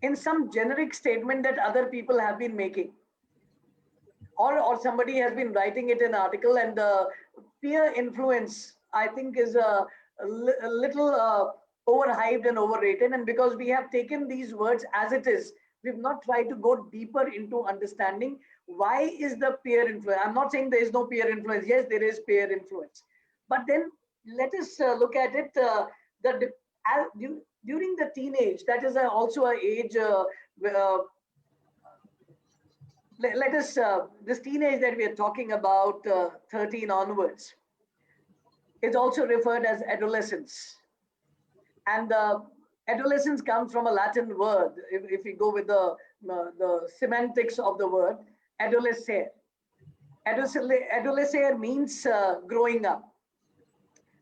in some generic statement that other people have been making, or somebody has been writing it in an article, and the peer influence, I think, is a little overhyped and overrated. And because we have taken these words as it is, we've not tried to go deeper into understanding why is the peer influence. I'm not saying there is no peer influence. Yes, there is peer influence, but then let us look at it. During the teenage, that is also an age. Let us, this teenage that we are talking about, 13 onwards, is also referred as adolescence. And adolescence comes from a Latin word. If we go with the semantics of the word, adolescere. Adolescere means growing up.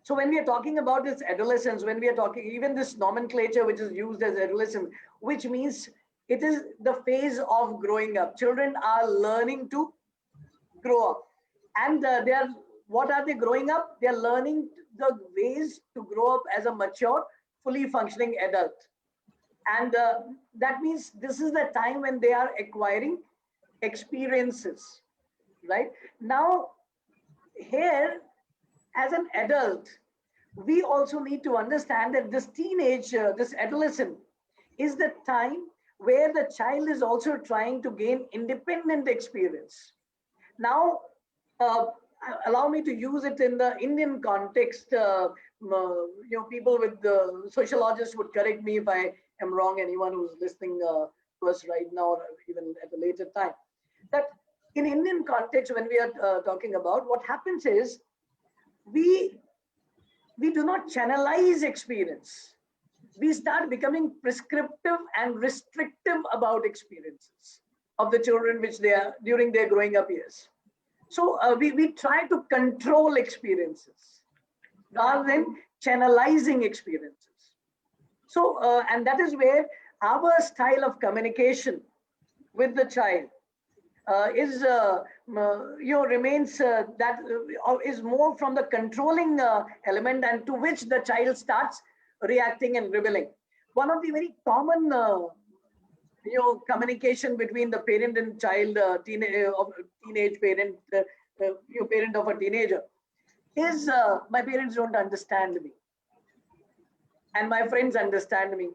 So when we are talking about this adolescence, when we are talking, even this nomenclature which is used as adolescence, which means it is the phase of growing up. Children are learning to grow up, and they are, what are they growing up? They are learning the ways to grow up as a mature, fully functioning adult. And that means this is the time when they are acquiring experiences, right? Now, here, as an adult, we also need to understand that this teenage, this adolescent, is the time where the child is also trying to gain independent experience. Now, uh, allow me to use it in the Indian context. People with the sociologists would correct me if I am wrong. Anyone who's listening to us right now, or even at a later time, that in Indian context, when we are talking about, what happens is we do not channelize experience. We start becoming prescriptive and restrictive about experiences of the children which they are during their growing up years. So we try to control experiences rather than channelizing experiences. So, and that is where our style of communication with the child is remains that is more from the controlling element, and to which the child starts reacting and rebelling. One of the very common communication between the parent and child, teenage parent, parent of a teenager, is my parents don't understand me, and my friends understand me,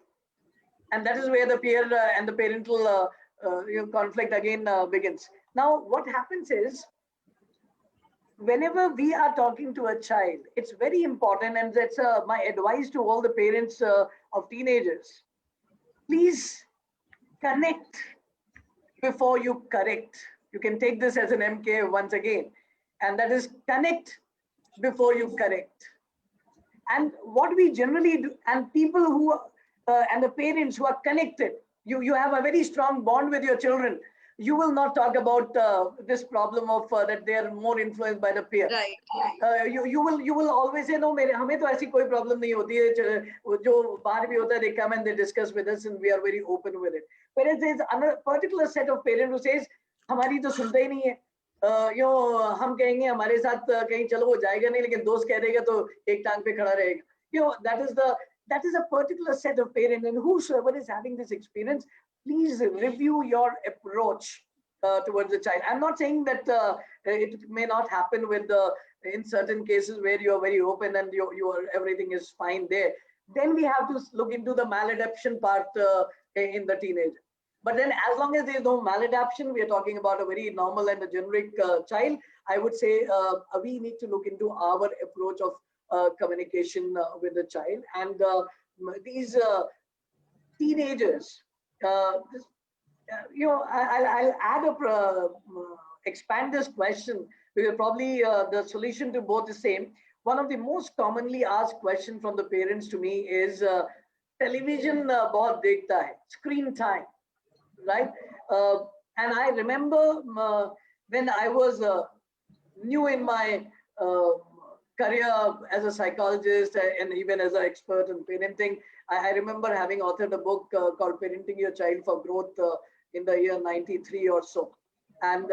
and that is where the peer and the parental conflict again begins. Now, what happens is, whenever we are talking to a child, it's very important, and that's my advice to all the parents of teenagers. Please connect before you correct. You can take this as an MK once again, and that is connect before you correct. And what we generally do, and people who and the parents who are connected, you have a very strong bond with your children. you will not talk about this problem of that they are more influenced by the peer. Right. You will always say no, मेरे हमें तो ऐसी कोई problem नहीं होती है, जो बाहर भी होता है, they come and they discuss with us and we are very open with it. Whereas there is another particular set of parents who says हमारी तो सुनते ही नहीं है, हम कहेंगे हमारे साथ कहीं चलो वो जाएगा नहीं, लेकिन दोस्त कह देगा तो एक टांग पे खड़ा रहेगा. That is a particular set of parents, and whosoever is having this experience, please review your approach towards the child. I'm not saying that it may not happen with in certain cases where you are very open and everything is fine there. Then we have to look into the maladaptation part in the teenager. But then as long as there is no maladaptation, we are talking about a very normal and a generic child, I would say we need to look into our approach of communication with the child. And these teenagers, I'll add expand this question, because probably the solution to both the same. One of the most commonly asked questions from the parents to me is television bahut dekhta hai, screen time, right? And I remember when I was new in my career as a psychologist and even as an expert in parenting, I remember having authored a book called Parenting Your Child for Growth in the year 93 or so. And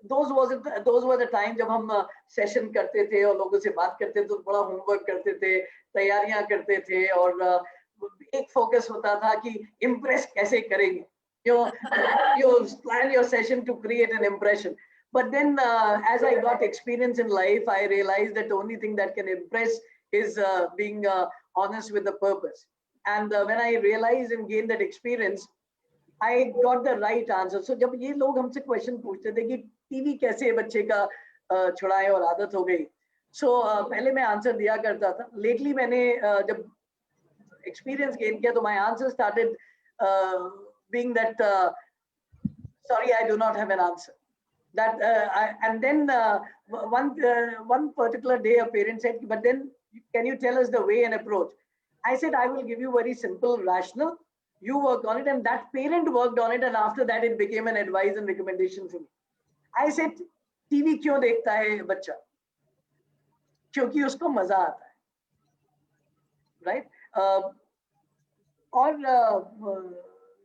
those were the times जब हम session करते थे और लोगों से बात करते थे, तो बड़ा homework करते थे, तैयारियां करते थे, और एक focus होता था कि impress कैसे करेंगे. You plan your session to create an impression. But then as I got experience in life, I realized that the only thing that can impress is being honest with the purpose. And when I realized and gained that experience, I got the right answer. So जब ये लोग हमसे question पूछते थे कि TV कैसे बच्चे का छुड़ाए और आदत हो गई, so पहले मैं answer दिया करता था. Lately मैंने जब experience gain किया, तो my answer started being that sorry, I do not have an answer. That and then one particular day a parent said, but then can you tell us the way and approach? I said, I will give you very simple, rational. You work on it, and that parent worked on it, and after that it became an advice and recommendation for me. I said, TV क्यों देखता है बच्चा? क्योंकि उसको मजा आता है, right? और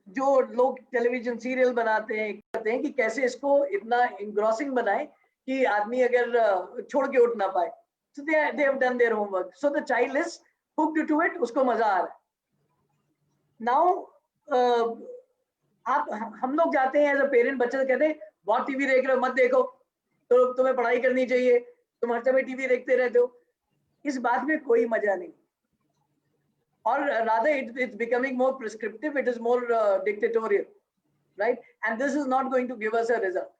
जो लोग टेलीविजन सीरियल बनाते हैं, कहते हैं कि कैसे इसको इतना engrossing बनाए कि आदमी अगर छोड़ के उठ ना पाए. So they have done their homework. So the child is hooked to it, उसको मजा आ रहा है. Now हम लोग जाते हैं एज अ पेरेंट, बच्चे से कहते हैं बहुत टीवी देख रहे हो, मत देखो, तो तुम्हें पढ़ाई करनी चाहिए, तुम हर समय टीवी देखते रहते हो. इस बात में कोई मजा नहीं. Or rather it's becoming more prescriptive, it is more dictatorial, right? And this is not going to give us a result.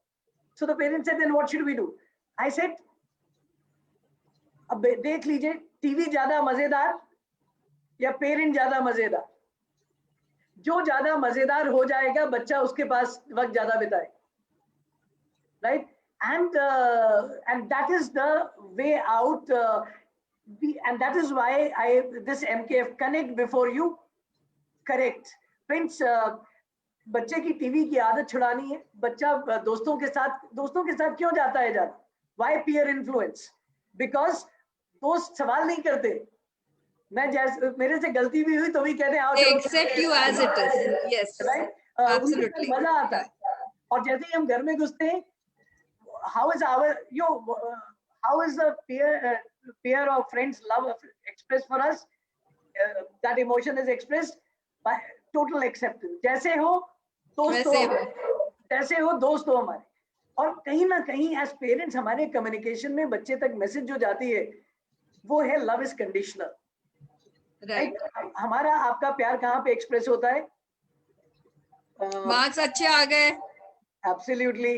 So the parents said, then what should we do? I said, अब देख लीजिए, TV ज्यादा मजेदार या parent ज्यादा मजेदार? जो ज्यादा मजेदार हो जाएगा, बच्चा उसके पास वक्त ज्यादा बिताए, right? And that is the way out. And that is why this MKF connect before you correct. Friends, बच्चे की टीवी की आदत छुड़ानी है. बच्चा दोस्तों के साथ क्यों जाता है ज्यादा? Why peer influence? Because दोस्त सवाल नहीं करते. मैं जैसे मेरे से गलती भी हुई तो भी कहते हैं they accept you as it is. Yes, right? Absolutely. मजा आता है. और जैसे ही हम घर में घुसते हैं, how is the peer or friends love expressed for us? That emotion is expressed by total acceptance. जैसे हो दोस्त हो हमारे. और कहीं ना कहीं as parents हमारे communication में बच्चे तक मैसेज जो जाती है, वो है love is conditional. Right. हमारा आपका प्यार कहाँ पे एक्सप्रेस होता है? मार्क्स अच्छे आ गए, Absolutely.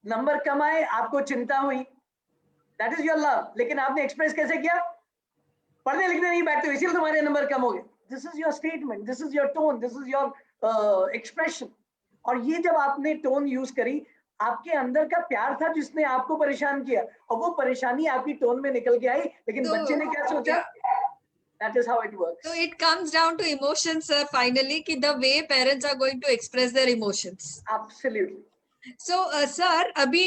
नंबर कम आए, आपको चिंता हुई, that is your love. लेकिन आपने एक्सप्रेस कैसे किया? पढ़ने लिखने नहीं बैठते, इसीलिए तुम्हारे नंबर कम हो गए. This is your statement, this is your tone, this is your expression. और ये जब आपने टोन यूज करी, आपके अंदर का प्यार था जिसने आपको परेशान किया, और वो परेशानी आपकी टोन में निकल के आई. लेकिन बच्चे ने क्या सोचा? That is how it works. So it comes down to emotions, sir, finally, ki the way parents are going to express their emotions. Absolutely. So, sir, abhi,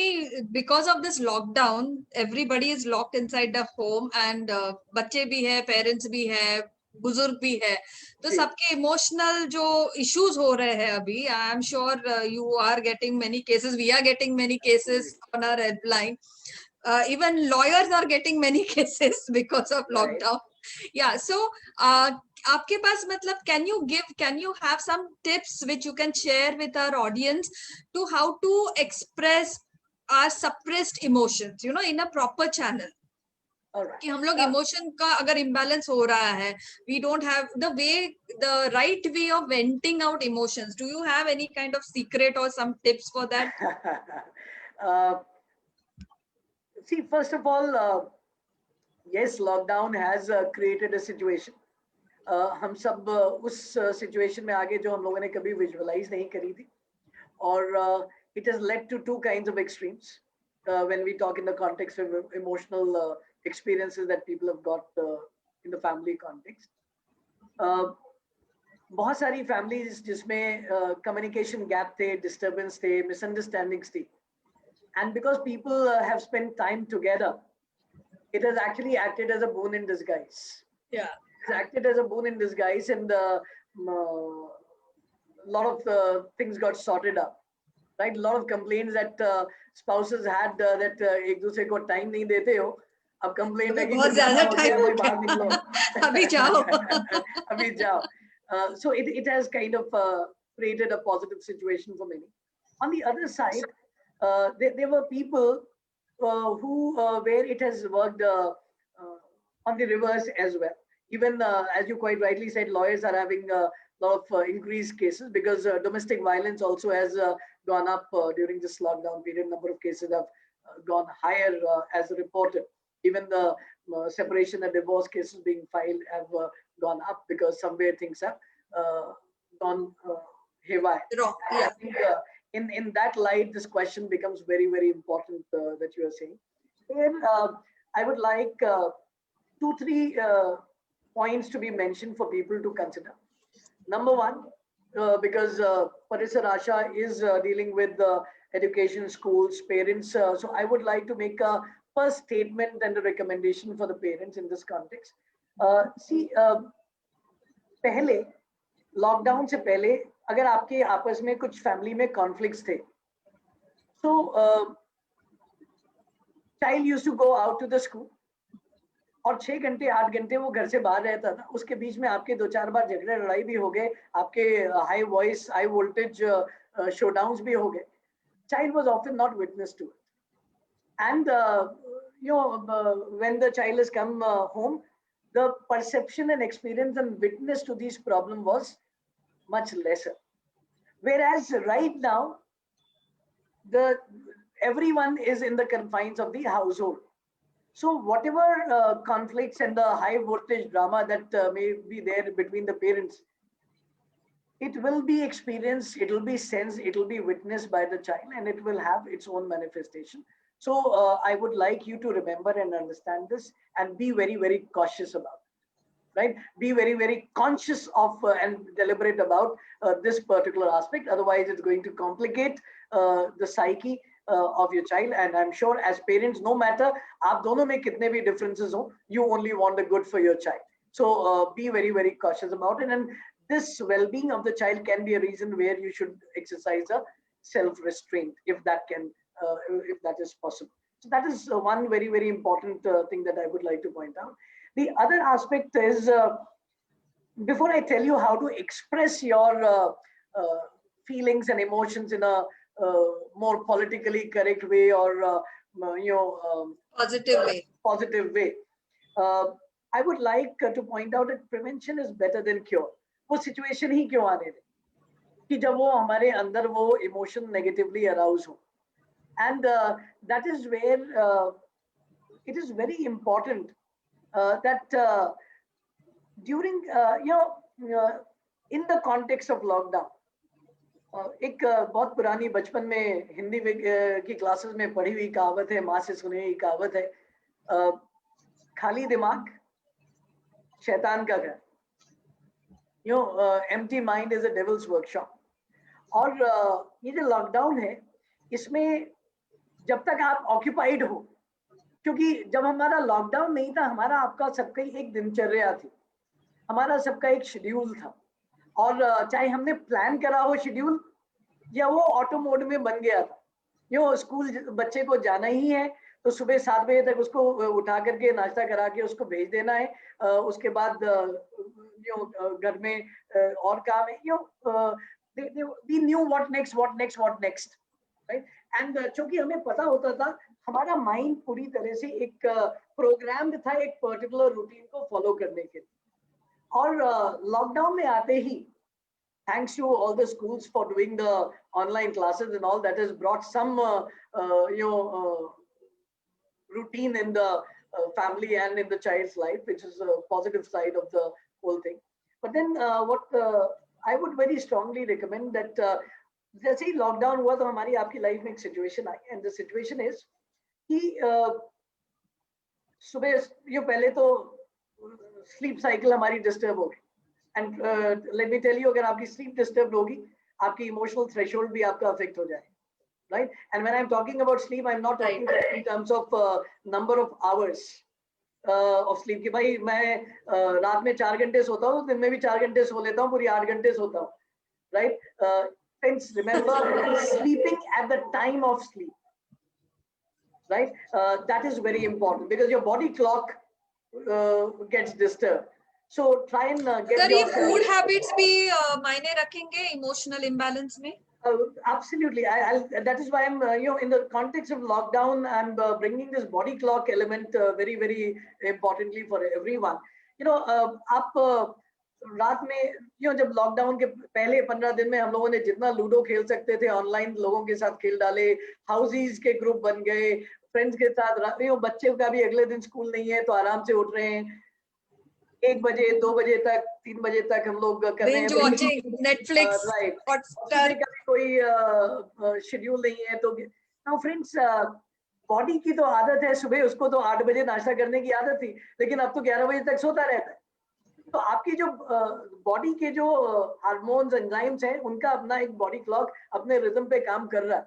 because of this lockdown, everybody is locked inside the home and बच्चे भी है, parents भी है, बुजुर्ग भी है, तो जी. सबके emotional जो issues हो रहे हैं अभी, I am sure you are getting many cases, we are getting many cases on our headline. Even lawyers are getting many cases because of Right. lockdown. Yeah, so आपके पास मतलब can you have some tips which you can share with our audience to how to express our suppressed emotions, you know, in a proper channel? All right. कि हम लोग Now, emotion का अगर imbalance हो रहा है, we don't have the right way of venting out emotions. Do you have any kind of secret or some tips for that? uh, see, first of all, yes, lockdown has created a situation. हम सब उस situation में आगे जो हम लोगों ने कभी विजुअलाइज नहीं करी थी, और it has led to two kinds of extremes when we talk in the context of emotional experiences that people have got in the family context. बहुत सारी families जिसमें communication gap थे, disturbance थे, misunderstandings थी, and because people have spent time together, it has actually acted as a boon in disguise. Yeah. It's acted as a boon in disguise, and a lot of things got sorted up. Right, a lot of complaints that spouses had that एक दूसरे को time नहीं देते हो. अब complaint अभी है कि बहुत drama ज़्यादा हो time गया, हो भाई बाहर गया। निकलो. अभी जाओ। अभी जाओ. So it has kind of created a positive situation for many. On the other side, there were people who where it has worked on the reverse as well. Even as you quite rightly said, lawyers are having a lot of increased cases because domestic violence also has gone up during this lockdown period. Number of cases have gone higher as reported. Even the separation and divorce cases being filed have gone up because somewhere things have gone haywire. Wrong. Yeah. I think in that light, this question becomes very, very important that you are saying. And I would like 2-3 points to be mentioned for people to consider. Number one, because Parisar Asha is dealing with education, schools, parents. So I would like to make a first statement and a recommendation for the parents in this context. See, पहले lockdown से पहले अगर आपके आपस में कुछ family में conflicts थे, so child used to go out to the school और 6 घंटे 8 घंटे वो घर से बाहर रहता था. उसके बीच में आपके 2-4 बार झगड़े लड़ाई भी हो गए, आपके हाई वॉइस हाई वोल्टेज शोडाउन्स भी हो गए. Child was often not witness to it, and when the child has come home, the perception and experience and witness to these problems was much lesser. Whereas right now, everyone is in the confines of the household. So whatever conflicts and the high voltage drama that may be there between the parents, it will be experienced, it will be sensed, it will be witnessed by the child, and it will have its own manifestation. So I would like you to remember and understand this and be very, very cautious about it, right? Be very, very conscious of and deliberate about this particular aspect. Otherwise, it's going to complicate the psyche of your child. And I'm sure as parents, no matter aap dono mein kitne bhi differences ho, you only want the good for your child. So be very, very cautious about it. And this well-being of the child can be a reason where you should exercise a self-restraint if that is possible. So that is one very, very important thing that I would like to point out. The other aspect is, before I tell you how to express your feelings and emotions in a more politically correct way or positive way, I would like to point out that prevention is better than cure. वो situation ही क्यों आने दे कि जब वो हमारे अंदर वो emotion negatively arouse हो. And that is where it is very important that during in the context of lockdown, एक बहुत पुरानी बचपन में हिंदी की क्लासेस में पढ़ी हुई कहावत है, माँ से सुनी हुई कहावत है, खाली दिमाग शैतान का घर, empty mind is a devil's workshop. और ये जो लॉकडाउन है, इसमें जब तक आप ऑक्यूपाइड हो, क्योंकि जब हमारा लॉकडाउन नहीं था, हमारा आपका सबका एक दिनचर्या थी, हमारा सबका एक शेड्यूल था, और चाहे हमने प्लान करा हो शेड्यूल या वो ऑटो मोड में बन गया था। स्कूल बच्चे को जाना ही है तो सुबह 7 बजे तक उसको उठा करके नाश्ता करा के उसको भेज देना है, उसके बाद घर में और काम है, we knew what next, right? And चूंकि हमें पता होता था, हमारा माइंड पूरी तरह से एक प्रोग्राम्ड था एक पर्टिकुलर रूटीन को फॉलो करने के लिए। और लॉकडाउन में आते ही, thanks to all the schools for doing the online classes and all, that has brought some routine in the family and in the child's life, which is a positive side of the whole thing. But then what I would very strongly recommend that जैसे ही lockdown हुआ तो हमारी आपकी life में एक situation I, and the situation is कि सुबह पहले तो स्लीप साइकिल हमारी डिस्टर्ब हो गई, and let me tell you, अगर आपकी स्लीप डिस्टर्ब होगी, आपकी इमोशनल थ्रेशोल्ड भी आपका अफेक्ट हो जाए, right? And when I'm talking about sleep, I'm not talking in terms of number of hours of sleep, कि भाई मैं रात में 4 घंटे सोता हूँ, दिन में भी 4 घंटे सो लेता हूँ, पूरी 8 घंटे सोता हूँ, right? Friends, remember sleeping at the time of sleep, right? That is very important because your body clock gets disturbed. So try and get sir, ये your फूड हैबिट्स भी मायने रखेंगे इमोशनल इम्बैलेंस में? Absolutely. That is why I'm, in the context of lockdown, I'm bringing this body clock element very, very importantly for everyone. आप रात में, जब lockdown के पहले 15 दिन में हम लोगों ने जितना लूडो खेल सकते थे, ऑनलाइन लोगों के साथ खेल डाले, हाउसीज के ग्रुप बन गए, फ्रेंड्स के साथ, बच्चे का भी अगले दिन स्कूल नहीं है तो आराम से उठ रहे हैं, 1 बजे 2 बजे तक 3 बजे तक हम लोग कर रहे हैं, नेटफ्लिक्स, हॉटस्टार का भी कोई शेड्यूल नहीं है। तो नाउ फ्रेंड्स, बॉडी की तो आदत है, सुबह उसको तो 8 बजे नाश्ता करने की आदत थी, लेकिन अब तो 11 बजे तक सोता रहता है। तो आपकी जो बॉडी के जो हार्मोन्स, एंजाइम्स हैं, उनका अपना एक बॉडी क्लॉक अपने रिदम पे काम कर रहा है,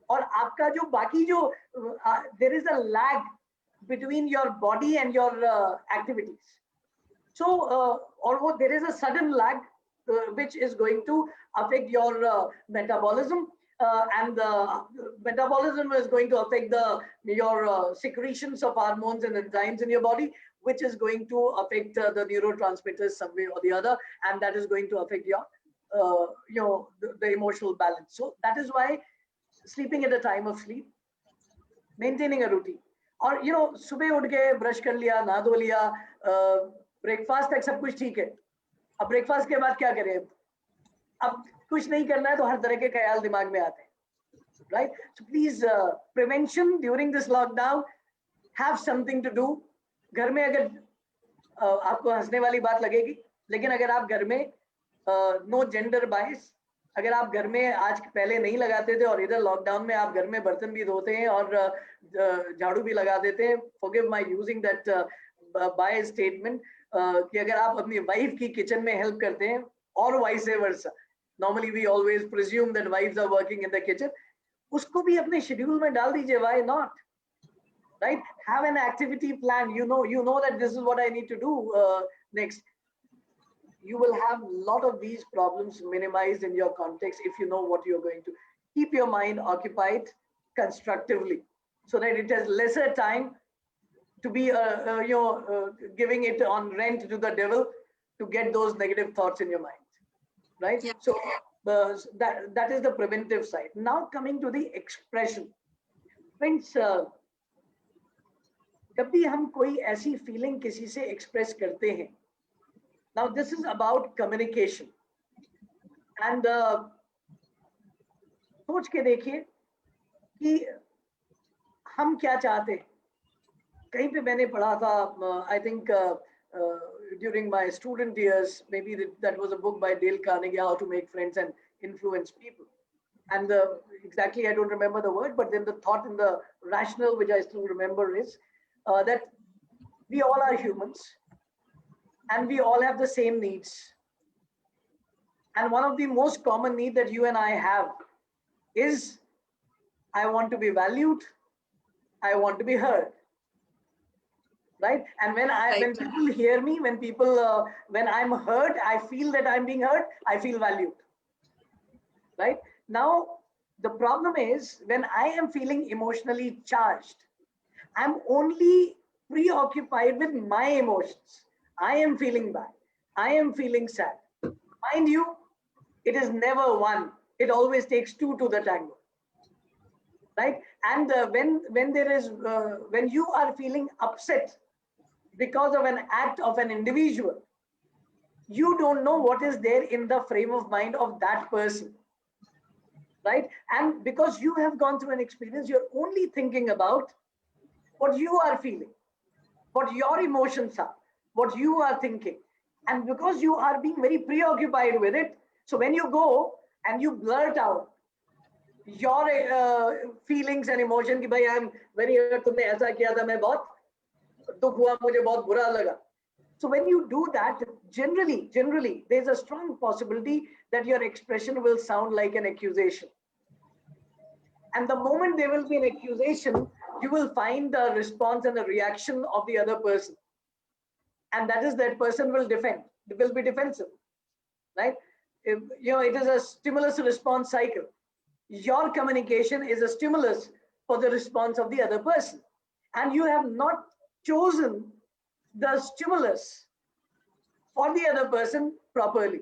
और आपका जो बाकी जो there is a lag between your body and your activities. So, although there is a sudden lag which is going to affect your metabolism, and metabolism is going to affect your secretions of hormones and enzymes in your body, which is going to affect the neurotransmitters some way or the other, and that is going to affect your the emotional balance. So that is why sleeping at the time of sleep, maintaining a routine, और सुबह उठ के brush कर लिया, नहा धो लिया, breakfast तक सब कुछ ठीक है, अब ब्रेकफास्ट के बाद क्या करें? अब कुछ नहीं करना है तो हर तरह के ख्याल दिमाग में आते हैं, right? So please, prevention during this lockdown, have something to do. घर में अगर आपको हंसने वाली बात लगेगी, लेकिन अगर आप घर में नो जेंडर बायस, अगर आप घर में आज पहले नहीं लगाते थे और इधर लॉकडाउन में आप घर में बर्तन भी धोते हैं और झाड़ू भी लगा देते हैं, forgive my using that by statement, कि अगर आप अपनी वाइफ की किचन में हेल्प करते हैं और vice versa, normally we always presume that wifes are working in the kitchen, उसको भी अपने शेड्यूल में डाल दीजिए. Why not, right? Have an activity plan. you know that this is what I need to do next. You will have a lot of these problems minimized in your context if you know what you're going to. Keep your mind occupied constructively so that it has lesser time to be giving it on rent to the devil to get those negative thoughts in your mind, right? Yeah. So that is the preventive side. Now coming to the expression, friends, जब भी हम कोई ऐसी feeling किसी से express करते हैं, now this is about communication, and सोच के देखिए कि हम क्या चाहते हैं. कहीं पे मैंने पढ़ा था, I think during my student years, maybe that was a book by Dale Carnegie, How to Make Friends and Influence People. And exactly, I don't remember the word, but then the thought and the rationale, which I still remember, is that we all are humans, and we all have the same needs. And one of the most common needs that you and I have is, I want to be valued, I want to be heard. Right? And when people hear me, when I'm heard, I feel that I'm being heard, I feel valued. Right? Now, the problem is when I am feeling emotionally charged, I'm only preoccupied with my emotions. I am feeling bad. I am feeling sad. Mind you, it is never one. It always takes two to the tango. Right? And when you are feeling upset because of an act of an individual, you don't know what is there in the frame of mind of that person. Right? And because you have gone through an experience, you're only thinking about what you are feeling, what your emotions are, what you are thinking. And because you are being very preoccupied with it, so when you go and you blurt out your feelings and emotion कि भाई I'm very hurt, तुमने ऐसा किया था, मैं बहुत दुख हुआ, मुझे बहुत बुरा लगा. So when you do that, generally, there's a strong possibility that your expression will sound like an accusation. And the moment there will be an accusation, you will find the response and the reaction of the other person. And that is, that person will be defensive, right? It is a stimulus response cycle. Your communication is a stimulus for the response of the other person. And you have not chosen the stimulus for the other person properly,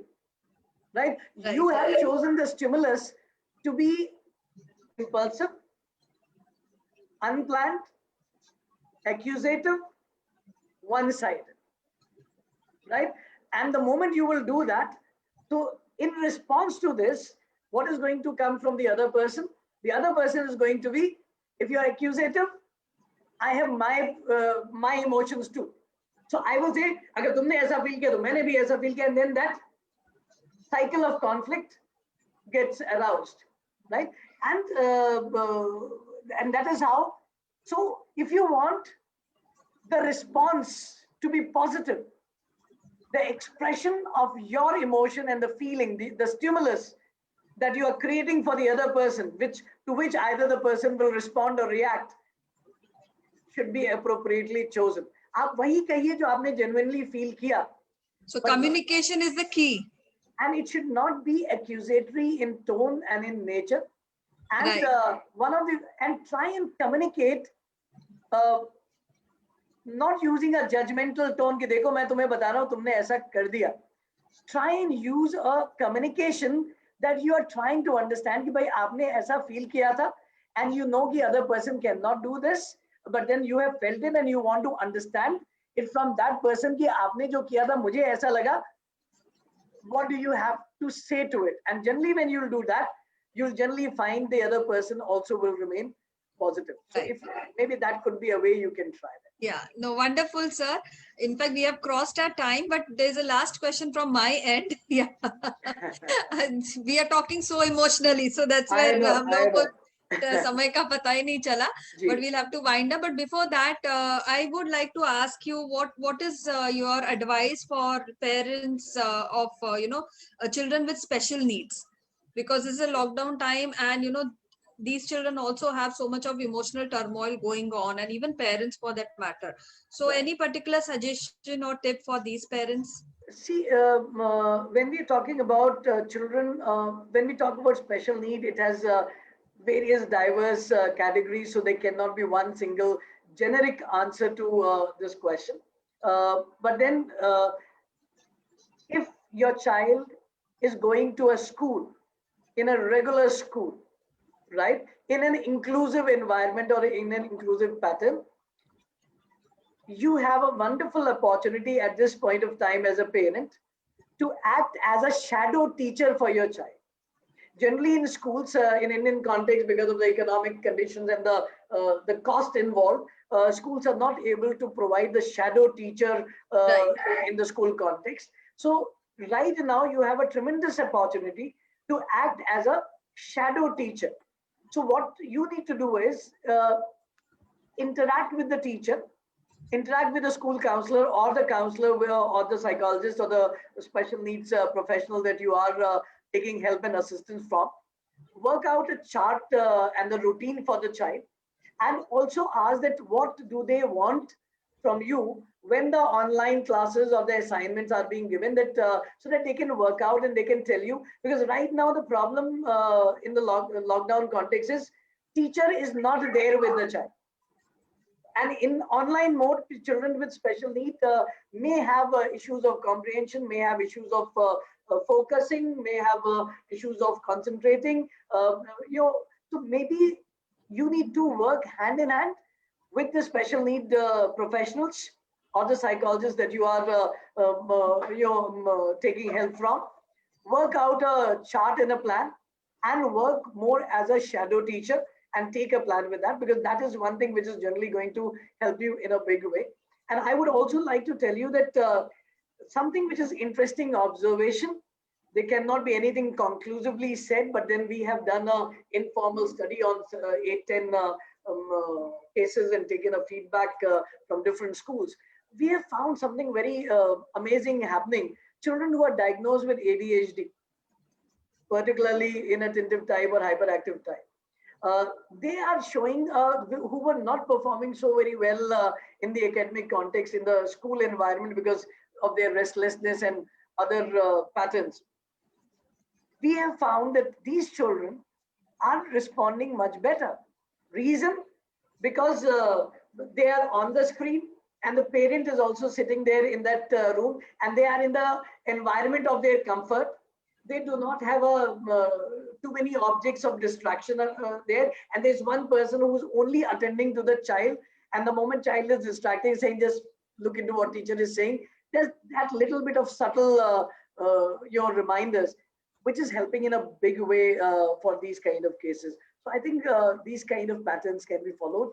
right? You have chosen the stimulus to be impulsive, unplanned, accusative, one-sided, right? And the moment you will do that, so in response to this, what is going to come from the other person? The other person is going to be, if you are accusative, I have my emotions too. So I will say, अगर तुमने ऐसा feel किया तो मैंने भी ऐसा feel किया, and then that cycle of conflict gets aroused, right? And that is how. So if you want the response to be positive, the expression of your emotion and the feeling, the stimulus that you are creating for the other person, to which either the person will respond or react, should be appropriately chosen. आप वही कहिए जो आपने genuinely feel किया. So communication is the key. And it should not be accusatory in tone and in nature. And try and communicate, not using a judgmental tone कि देखो मैं तुम्हें बता रहा हूँ तुमने ऐसा कर दिया. Try and use a communication that you are trying to understand कि भाई आपने ऐसा feel किया था, and you know the other person cannot do this, but then you have felt it and you want to understand it from that person कि आपने जो किया था मुझे ऐसा लगा. What do you have to say to it? And generally when you'll do that, you'll generally find the other person also will remain positive. So if maybe that could be a way you can try that. Yeah, no, wonderful, sir. In fact, we have crossed our time, but there's a last question from my end. Yeah, and we are talking so emotionally, so that's where हम लोगों को समय का पता ही नहीं चला. But we'll have to wind up. But before that, I would like to ask you what is your advice for parents of children with special needs, because this is a lockdown time, and these children also have so much of emotional turmoil going on, and even parents for that matter. So any particular suggestion or tip for these parents? See, when we're talking about children, when we talk about special need, it has various diverse categories, so there cannot be one single generic answer to this question. But then if your child is going to a school, in a regular school, right, in an inclusive environment or in an inclusive pattern, you have a wonderful opportunity at this point of time as a parent to act as a shadow teacher for your child. Generally in schools, in Indian context, because of the economic conditions and the cost involved, schools are not able to provide the shadow teacher in the school context. So right now you have a tremendous opportunity to act as a shadow teacher. So what you need to do is interact with the teacher, interact with the school counselor or the counselor or the psychologist or the special needs professional that you are taking help and assistance from. Work out a chart and the routine for the child, and also ask that what do they want from you when the online classes or the assignments are being given, that so that they can work out and they can tell you. Because right now the problem in the lockdown context is teacher is not there with the child, and in online mode children with special need may have issues of comprehension, may have issues of focusing, may have issues of concentrating, you know, so maybe you need to work hand in hand with the special need professionals or the psychologists that you are taking help from. Work out a chart and a plan, and work more as a shadow teacher and take a plan with that, because that is one thing which is generally going to help you in a big way. And I would also like to tell you that something which is interesting observation, there cannot be anything conclusively said, but then we have done an informal study on 8-10 cases and taken a feedback from different schools. We have found something very amazing happening. Children who are diagnosed with ADHD, particularly inattentive type or hyperactive type, they are showing who were not performing so very well in the academic context in the school environment because of their restlessness and other patterns. We have found that these children are responding much better. Reason? Because they are on the screen and the parent is also sitting there in that room, and they are in the environment of their comfort. They do not have too many objects of distraction there, and there's one person who's only attending to the child, and the moment child is distracted, saying just look into what teacher is saying, there's that little bit of subtle your reminders, which is helping in a big way for these kind of cases. So I think these kind of patterns can be followed.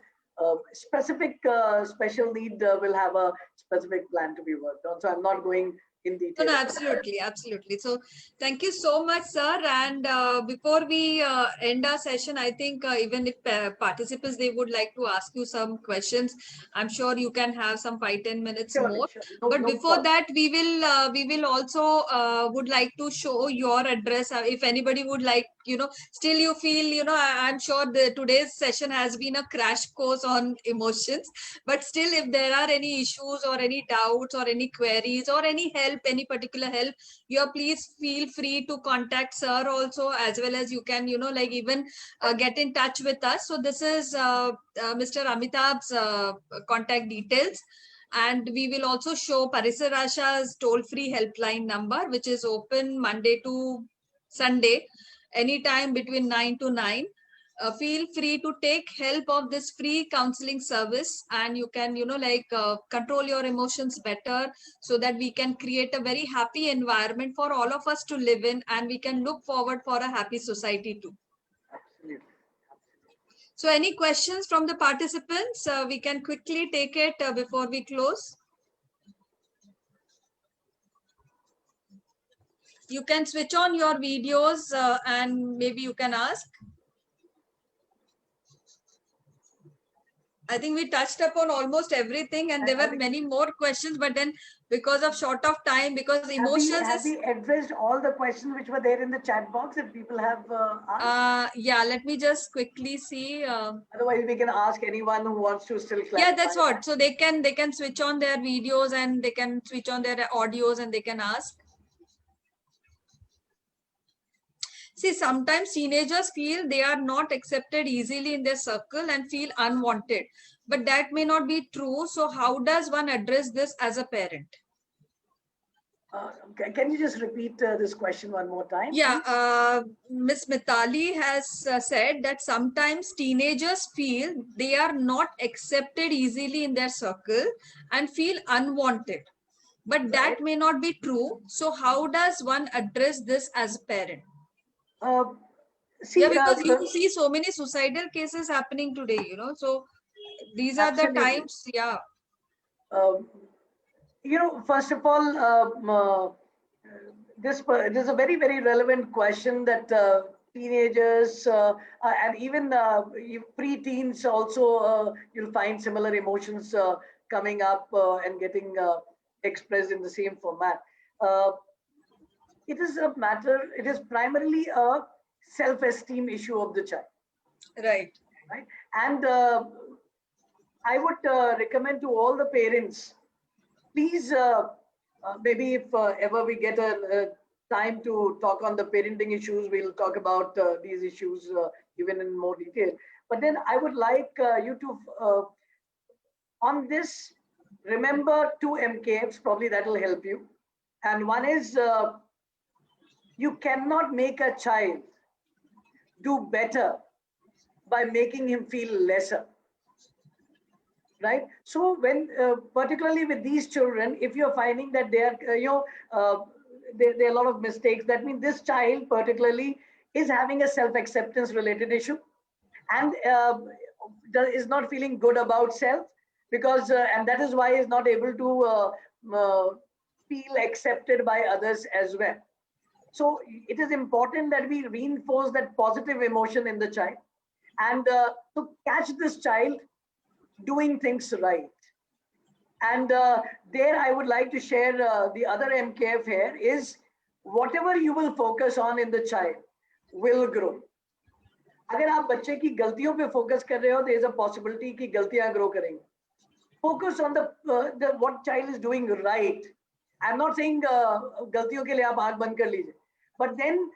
Specific special need will have a specific plan to be worked on. So I'm not going in detail. No, absolutely, absolutely. So thank you so much, sir. And before we end our session, I think even if participants, they would like to ask you some questions, I'm sure you can have some 5-10 minutes Sure, more. sure. No, But no before problem. that, we will also would like to show your address. If anybody would like, still you feel, I'm sure today's session has been a crash course on emotions. But still, if there are any issues or any doubts or any queries or any help, any particular help, please feel free to contact sir also, as well as you can, even get in touch with us. So this is Mr. Amitabh's contact details. And we will also show Parisar Asha's toll-free helpline number, which is open Monday to Sunday, anytime between 9 to 9. Feel free to take help of this free counseling service, and you can, control your emotions better, so that we can create a very happy environment for all of us to live in, and we can look forward for a happy society too. Absolutely. So any questions from the participants? We can quickly take it before we close. You can switch on your videos and maybe you can ask. I think we touched upon almost everything, and there were many more questions, but then because of short of time, because emotions have we addressed all the questions which were there in the chat box that people have asked? Yeah, let me just quickly see. Otherwise, we can ask anyone who wants to still clarify. Yeah, that's what. So they can switch on their videos and they can switch on their audios and they can ask. See, sometimes teenagers feel they are not accepted easily in their circle and feel unwanted, but that may not be true. So how does one address this as a parent? Can you just repeat this question one more time? Yeah, Ms. Mitali has said that sometimes teenagers feel they are not accepted easily in their circle and feel unwanted, but that may not be true. So how does one address this as a parent? See, yeah, because you see so many suicidal cases happening today, so these are the times. Yeah. First of all, this is a very, very relevant question that teenagers and even pre-teens also, you'll find similar emotions coming up and getting expressed in the same format. It is a matter, it is primarily a self-esteem issue of the child. Right. Right? And I would recommend to all the parents, please, maybe if ever we get a time to talk on the parenting issues, we'll talk about these issues even in more detail. But then I would like you to, on this, remember 2 MKFs, probably that will help you. And one is, you cannot make a child do better by making him feel lesser. Right? So when, particularly with these children, if you're finding that they are, there are a lot of mistakes, that means this child particularly is having a self-acceptance related issue and is not feeling good about self, because, and that is why he's not able to feel accepted by others as well. So it is important that we reinforce that positive emotion in the child and to catch this child doing things right. And there I would like to share the other MKF here is, whatever you will focus on in the child will grow. अगर आप बच्चे की गलतियों पे focus कर रहे हो, there is a possibility कि गलतियां grow करेंगी. Focus on the what child is doing right. I'm not saying गलतियों के लिए आप आंख बंद कर लीजिए, but then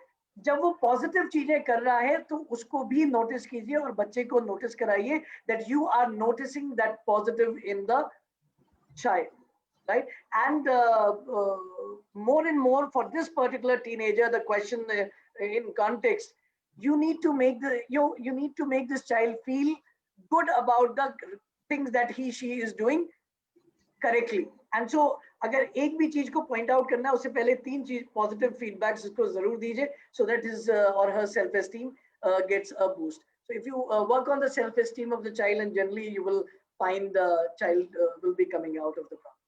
जब वो पॉजिटिव चीजें कर रहा है तो उसको भी नोटिस कीजिए और बच्चे को नोटिस कराइए that you are noticing that positive in the child, right? And more and more for this particular teenager, the question in context, you need to make you need to make this child feel good about the things that she is doing correctly. And so अगर एक भी चीज को point out करना है, उससे पहले 3 चीज पॉजिटिव फीडबैक्स उसको जरूर दीजिए, so that his or her self esteem gets a boost. So if you work on the self esteem of the child, and generally you will find the child will be coming out of the problem.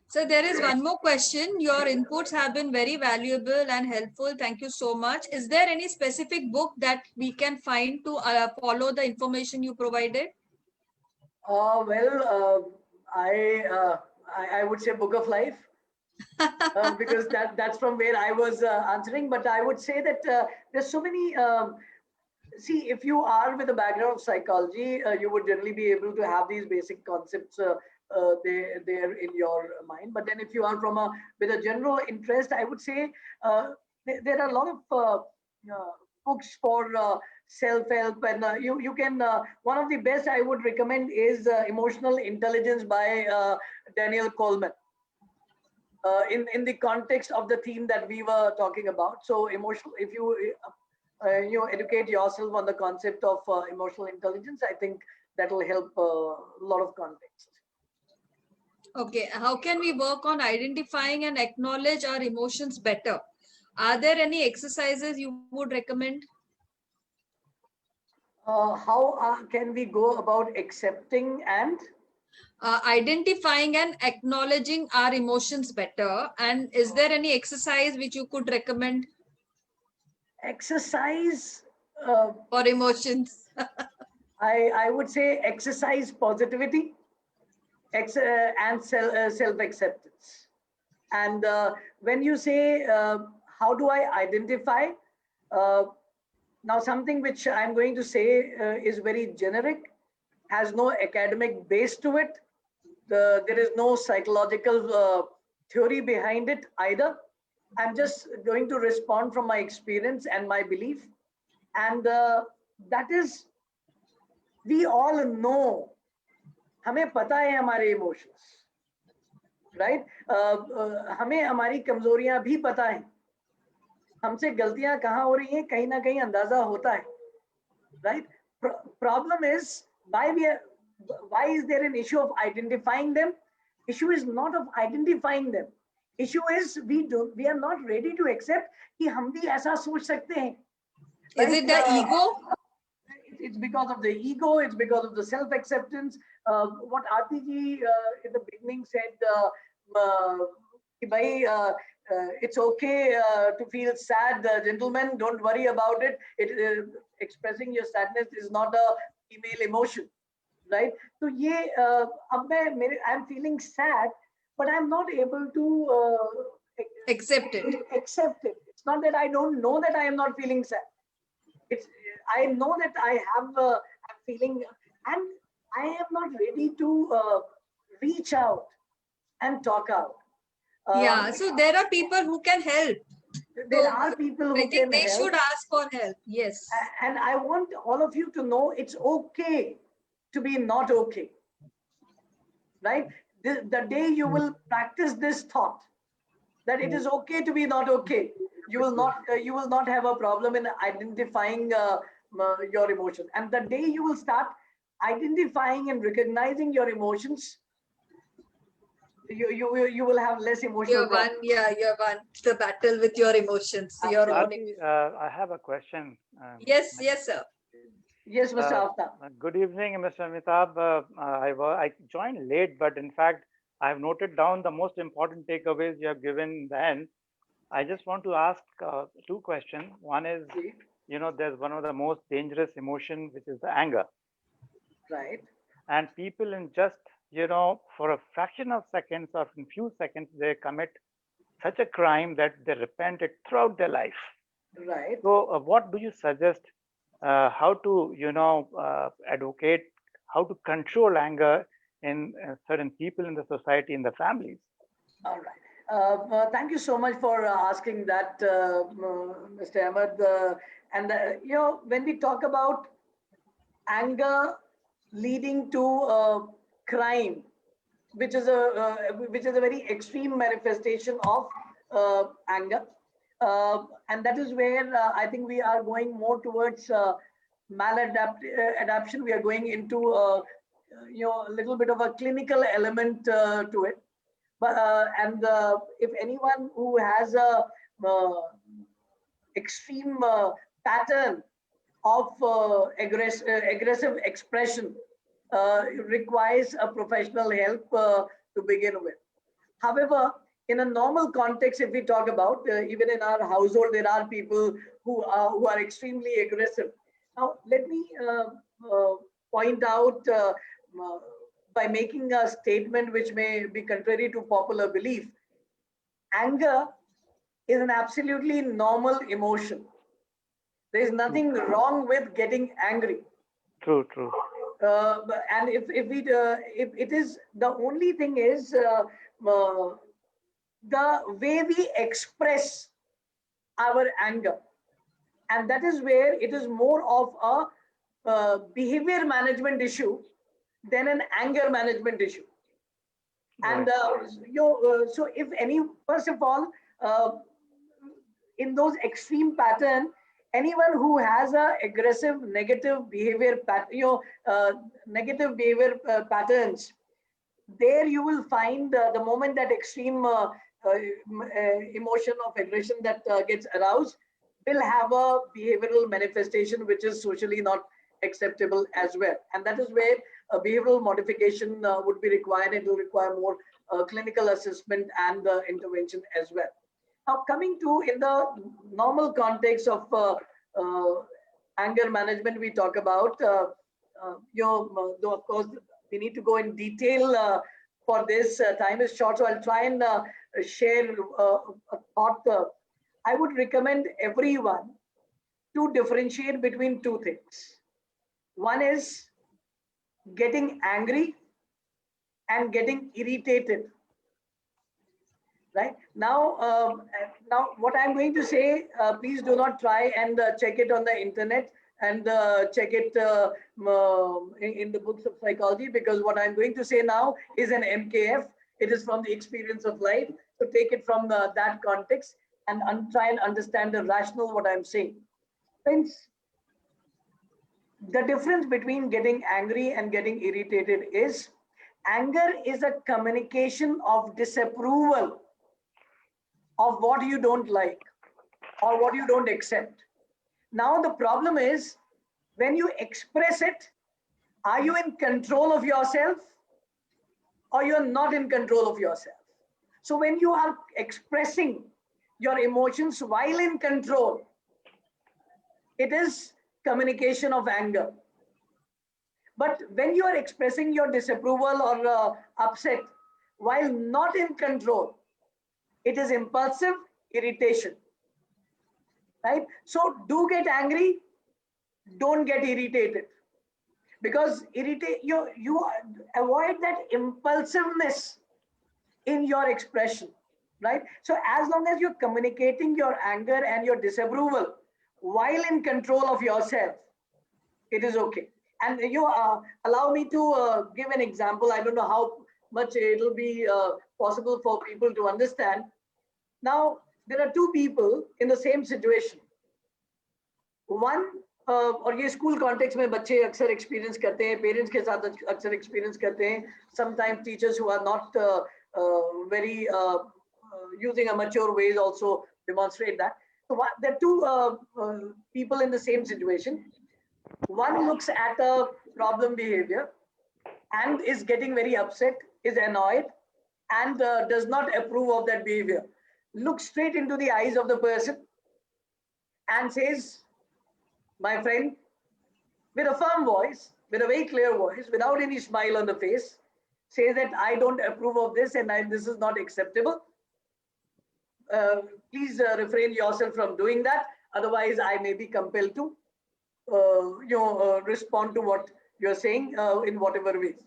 So there is one more question. Your inputs have been very valuable and helpful. Thank you so much. Is there any specific book that we can find to follow the information you provided? Well, I would say Book of Life, because that's from where I was answering. But I would say that there's so many. See, if you are with a background of psychology, you would generally be able to have these basic concepts there in your mind. But then, if you are from with a general interest, I would say there are a lot of books for self-help, and you can one of the best I would recommend is Emotional Intelligence by Daniel Coleman, in the context of the theme that we were talking about. So emotional, if you educate yourself on the concept of emotional intelligence, I think that will help a lot of context. Okay, how can we work on identifying and acknowledge our emotions better? Are there any exercises you would recommend? How can we go about accepting and identifying and acknowledging our emotions better? And is there any exercise which you could recommend? Exercise for emotions. I would say exercise positivity and self-acceptance. And when you say, how do I identify? Now, something which I'm going to say is very generic, has no academic base to it. There is no psychological theory behind it either. I'm just going to respond from my experience and my belief. And that is, we all know, हमें पता है हमारे emotions, right? हमें हमारी कमजोरियां भी पता है, हमसे गलतियां कहाँ हो रही हैं कहीं ना कहीं अंदाजा होता है, right? Problem is why is there an issue of identifying them? Issue is not of identifying them. Issue is we are not ready to accept कि हम भी ऐसा सोच सकते हैं. Is it the ego? It's because of the ego. It's because of the self-acceptance. What Aarti ji in the beginning said, it's okay to feel sad, gentlemen. Don't worry about it. Expressing your sadness is not a female emotion, right? So ये अब I'm feeling sad, but I'm not able to Accept it. accept it. It's not that I don't know that I am not feeling sad. It's I know that I have I'm feeling, and I am not ready to reach out and talk out. Yeah, so there are people who can help. There So are people I who think can they help, should ask for help. Yes. and I want all of you to know it's okay to be not okay, right? The day you will practice this thought that it is okay to be not okay, you will not have a problem in identifying your emotions. And the day you will start identifying and recognizing your emotions, you will have less emotional problems. You have won the battle with your emotions, your own. Aarti, I have a question. Yes, yes, sir. Yes, Mr. Aftab. Good evening, Mr. Amitabh. I joined late, but in fact, I have noted down the most important takeaways you have given then. I just want to ask two questions. One is, there's one of the most dangerous emotion, which is the anger. Right. And people in just, for a fraction of seconds or in few seconds, they commit such a crime that they repent it throughout their life. Right. So what do you suggest how to, advocate, how to control anger in certain people in the society, in the families? All right. Thank you so much for asking that, Mr. Ahmed. When we talk about anger leading to crime, which is a very extreme manifestation of anger, and that is where I think we are going more towards maladaptation. We are going into a little bit of a clinical element to it. But if anyone who has a extreme pattern of aggressive expression requires a professional help to begin with. However, in a normal context, if we talk about even in our household, there are people who are extremely aggressive. Now, let me point out by making a statement which may be contrary to popular belief. Anger is an absolutely normal emotion. There is nothing wrong with getting angry. True, true. And if it is, the only thing is the way we express our anger, and that is where it is more of a behavior management issue than an anger management issue. And so if any, first of all, in those extreme pattern, anyone who has a aggressive negative behavior patterns, there you will find the moment that extreme emotion of aggression that gets aroused will have a behavioral manifestation which is socially not acceptable as well. And that is where a behavioral modification would be required. It will require more clinical assessment and intervention as well. Now, coming to in the normal context of anger management, we talk about, though of course we need to go in detail for this. Time is short, so I'll try and share a thought. I would recommend everyone to differentiate between two things. One is getting angry and getting irritated. Right now, what I'm going to say, please do not try and check it on the internet and check it in the books of psychology, because what I'm going to say now is an MKF. It is from the experience of life. So take it from that context and try and understand the rationale what I'm saying. Friends, the difference between getting angry and getting irritated is anger is a communication of disapproval of what you don't like or what you don't accept. Now the problem is, when you express it, are you in control of yourself or you're not in control of yourself? So when you are expressing your emotions while in control, it is communication of anger. But when you are expressing your disapproval or upset while not in control, it is impulsive irritation, right? So do get angry, don't get irritated, because you avoid that impulsiveness in your expression, right? So as long as you're communicating your anger and your disapproval while in control of yourself, it is okay. And you allow me to give an example. I don't know how much it'll be possible for people to understand. Now, there are two people in the same situation. One, और ये school context में बच्चे अक्सर experience करते हैं, parents के साथ अक्सर एक्सपीरियंस करते हैं. Sometimes teachers who are not very using a mature ways also demonstrate that. So there are two people in the same situation. One looks at a problem behavior and is getting very upset, is annoyed, and does not approve of that behavior. Looks straight into the eyes of the person and says, my friend, with a firm voice, with a very clear voice, without any smile on the face, says that I don't approve of this and this is not acceptable. Please refrain yourself from doing that. Otherwise, I may be compelled to respond to what you're saying in whatever ways.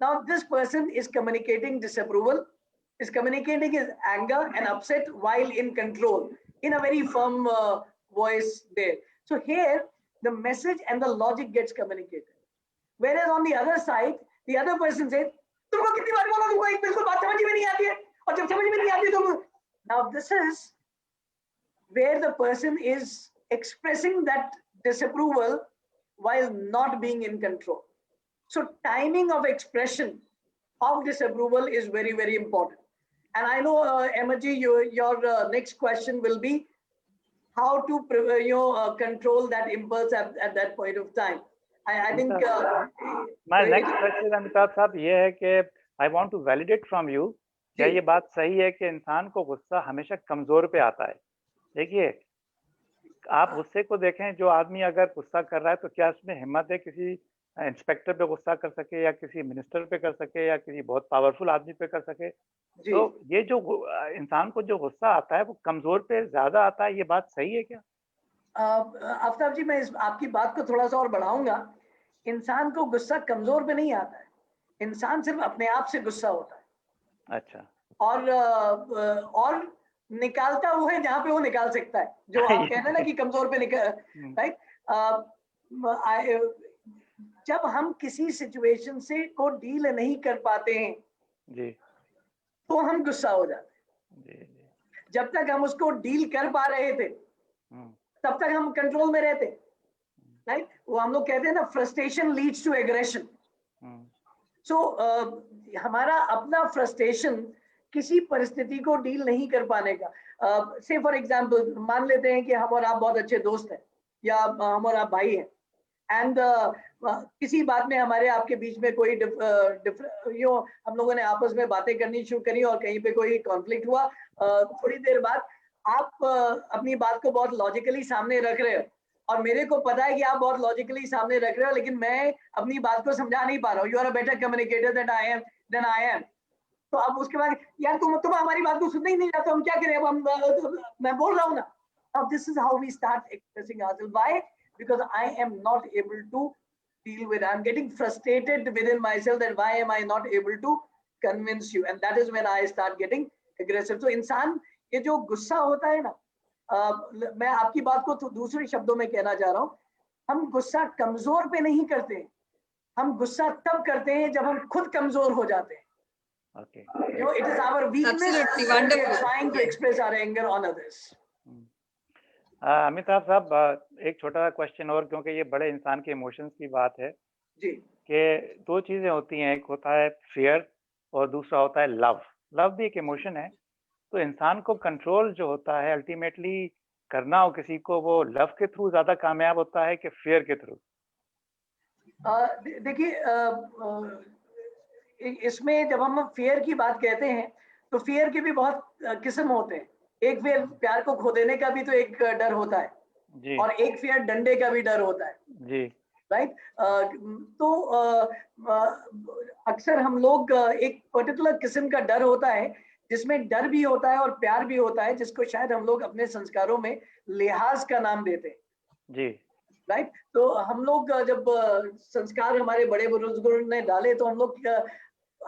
Now, this person is communicating disapproval, is communicating his anger and upset while in control, in a very firm voice there. So here, the message and the logic gets communicated. Whereas on the other side, the other person says, तुमको कितनी बार बोला, तुमको एक बिल्कुल बात समझ में नहीं आती है, और जब समझ में नहीं आती तुम. Now this is where the person is expressing that disapproval while not being in control. So timing of expression of disapproval is very, very important. And I know, Emma ji, your next question will be how to control that impulse at that point of time. I think my next question, Amitabh साहब, ये है कि I want to validate from you, क्या ये बात सही है कि इंसान को गुस्सा हमेशा कमजोर पे आता है? देखिए, आप गुस्से को देखें, जो आदमी अगर गुस्सा कर रहा है तो क्या उसमें हिम्मत है किसी इंस्पेक्टर पे गुस्सा कर सके, या किसी मिनिस्टर पे कर सके, या किसी बहुत पावरफुल आदमी पे कर सके? तो ये जो इंसान को जो गुस्सा आता है वो कमजोर पे ज्यादा आता है, ये बात सही है क्या? आफ्ताब जी, मैं आपकी बात को थोड़ा सा और बढ़ाऊंगा. इंसान को गुस्सा कमजोर पे नहीं आता है, इंसान सिर्फ अपने आप से गुस्सा होता है. अच्छा. और निकालता वो है जहां पे वो निकाल सकता है, जो आप कहते हैं ना कि कमजोर पे निकाल, राइट? जब हम किसी सिचुएशन से को डील नहीं कर पाते हैं जी, तो हम गुस्सा हो जाते हैं. जब तक हम उसको डील कर पा रहे थे तब तक हम कंट्रोल में रहते, राइट? वो हम लोग कहते हैं ना, फ्रस्ट्रेशन लीड्स टू एग्रेशन. सो हमारा अपना फ्रस्ट्रेशन किसी परिस्थिति को डील नहीं कर पाने का, से फॉर एग्जांपल मान लेते हैं कि हम और आप बहुत अच्छे दोस्त हैं, या हम और आप भाई हैं, एंड किसी बात में हमारे आपके बीच में कोई हम लोगों ने आपस में बातें करनी शुरू करी और कहीं पे कोई कॉन्फ्लिक्ट हुआ. थोड़ी देर बाद आप अपनी बात को बहुत लॉजिकली सामने रख रहे हो, और मेरे को पता है कि आप बहुत लॉजिकली सामने रख रहे हो, लेकिन मैं अपनी बात को समझा नहीं पा रहा हूँ. You are a better communicator than I am. तो अब उसके बाद यार तुम हमारी बात को सुनने ही नहीं जाते, हम क्या करें? अब मैं बोल रहा हूँ ना. Now this is how we start expressing ourselves. Why? Because I am not able to deal with it. I'm getting frustrated within myself that why am I not able to convince you? And that is when I start getting aggressive. So इंसान ये जो गुस्सा होता है ना, मैं आपकी बात को तो दूसरे शब्दों में कहना चाह रहा हूँ, हम गुस्सा कमजोर पे नहीं करते, हम गुस्सा तब करते हैं जब हम खुद कमजोर हो जाते हैं. Okay. It is our weakness when we are trying to express our anger on others. Amitabh साहब, एक छोटा सा क्वेश्चन और, क्योंकि ये बड़े इंसान के इमोशंस की बात है जी, कि दो चीजें होती हैं, एक होता है फियर और दूसरा होता है लव. लव भी एक इमोशन है. तो इंसान को कंट्रोल जो होता है अल्टीमेटली करना हो किसी को, वो लव के थ्रू ज्यादा कामयाब होता है कि फियर के थ्रू? देखिए, इसमें जब हम फियर की बात कहते हैं तो फियर के भी बहुत किस्म होते हैं. एक फियर प्यार को खो देने का भी तो एक डर होता है जी, और एक फियर डंडे का भी डर होता है जी. राइट तो अक्सर हम लोग एक पर्टिकुलर किस्म का डर होता है जिसमें डर भी होता है और प्यार भी होता है, जिसको शायद हम लोग अपने संस्कारों में लिहाज का नाम देते हैं। जी राइट तो हम लोग जब संस्कार हमारे बड़े बुजुर्गों ने डाले तो हम लोग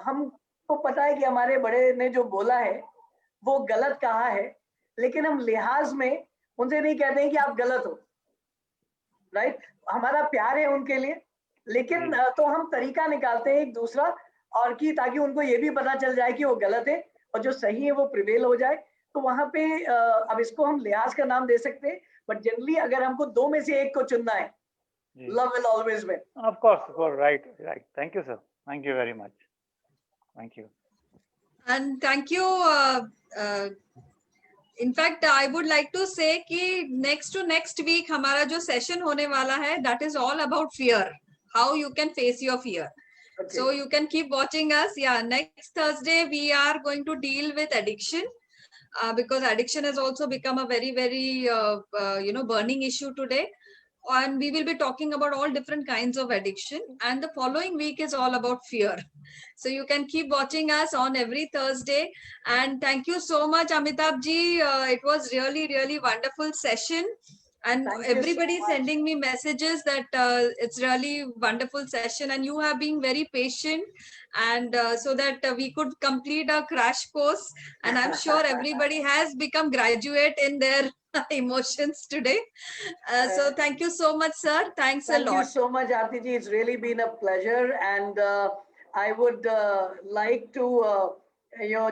हमको पता है कि हमारे बड़े ने जो बोला है वो गलत कहा है, लेकिन हम लिहाज में उनसे नहीं कहते हैं कि आप गलत हो। राइट हमारा प्यार है उनके लिए, लेकिन तो हम तरीका निकालते हैं एक दूसरा और कि ताकि उनको ये भी पता चल जाए कि वो गलत है और जो सही है वो प्रिवेल हो जाए। तो वहां पे अब इसको हम लिहाज का नाम दे सकते हैं, बट जनरली अगर हमको दो में से एक को चुनना है, love will always win. Of course, right. Thank you, sir. Thank you very much. Thank you. And thank you. In fact, I would like to say कि next week हमारा जो session होने वाला है, that is all about fear. How you can face your fear. Okay. So you can keep watching us. Yeah, next Thursday we are going to deal with addiction. Because addiction has also become a very, very burning issue today. And we will be talking about all different kinds of addiction. And the following week is all about fear. So you can keep watching us on every Thursday. And thank you so much, Amitabh ji. It was really, really wonderful session. And Thank you so everybody much. sending me messages that it's really wonderful session, and you have been very patient, and so that we could complete our crash course. And I'm sure everybody has become graduate in their emotions today. So thank you so much, sir. Thanks a lot. Thank you so much, Aarti ji. It's really been a pleasure, and I would like to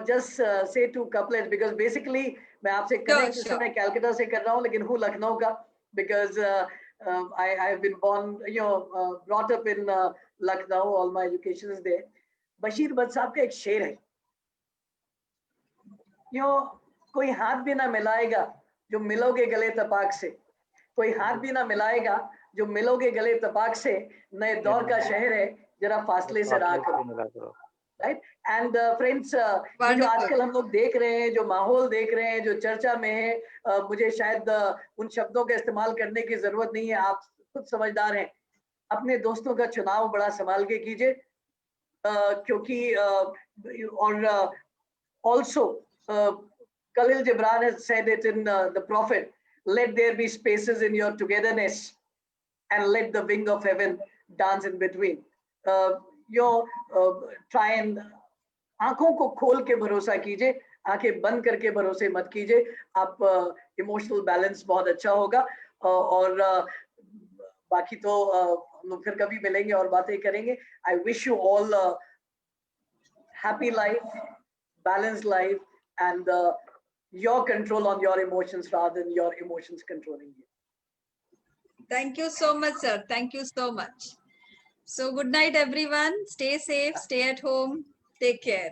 just say two couplets, because basically मैं आपसे connect जैसे मैं कैलकाटा से कर रहा हूँ, लेकिन हूँ लखनऊ का, because I have been born, brought up in Lucknow. All my education is there. Bashir but साहब का एक शेर है, कोई हाथ भी ना मिलाएगा जो मिलोगे गले तपाक से, कोई हाथ भी ना मिलाएगा जो मिलोगे गले तपाक से, नए दौर का शहर है जरा फासले से राह करो। राइट एंड फ्रेंड्स, जो आजकल हम लोग देख रहे हैं, जो माहौल देख रहे हैं, जो चर्चा में है, मुझे शायद उन शब्दों का इस्तेमाल करने की जरूरत नहीं है, आप खुद समझदार हैं। अपने दोस्तों का चुनाव बड़ा संभाल के कीजिए, क्योंकि और also Khalil Gibran has said it in the Prophet, let there be spaces in your togetherness and let the wing of heaven dance in between. Try and आंखों को खोल के भरोसा कीजिए, आंखें बंद करके भरोसे मत कीजिए, आप इमोशनल बैलेंस बहुत अच्छा होगा। और बाकी तो हम लोग फिर कभी मिलेंगे और बातें करेंगे। I wish you all a happy life, balanced life, and your control on your emotions rather than your emotions controlling you. Thank you so much, sir. Thank you so much. So good night, everyone. Stay safe, stay at home. Take care.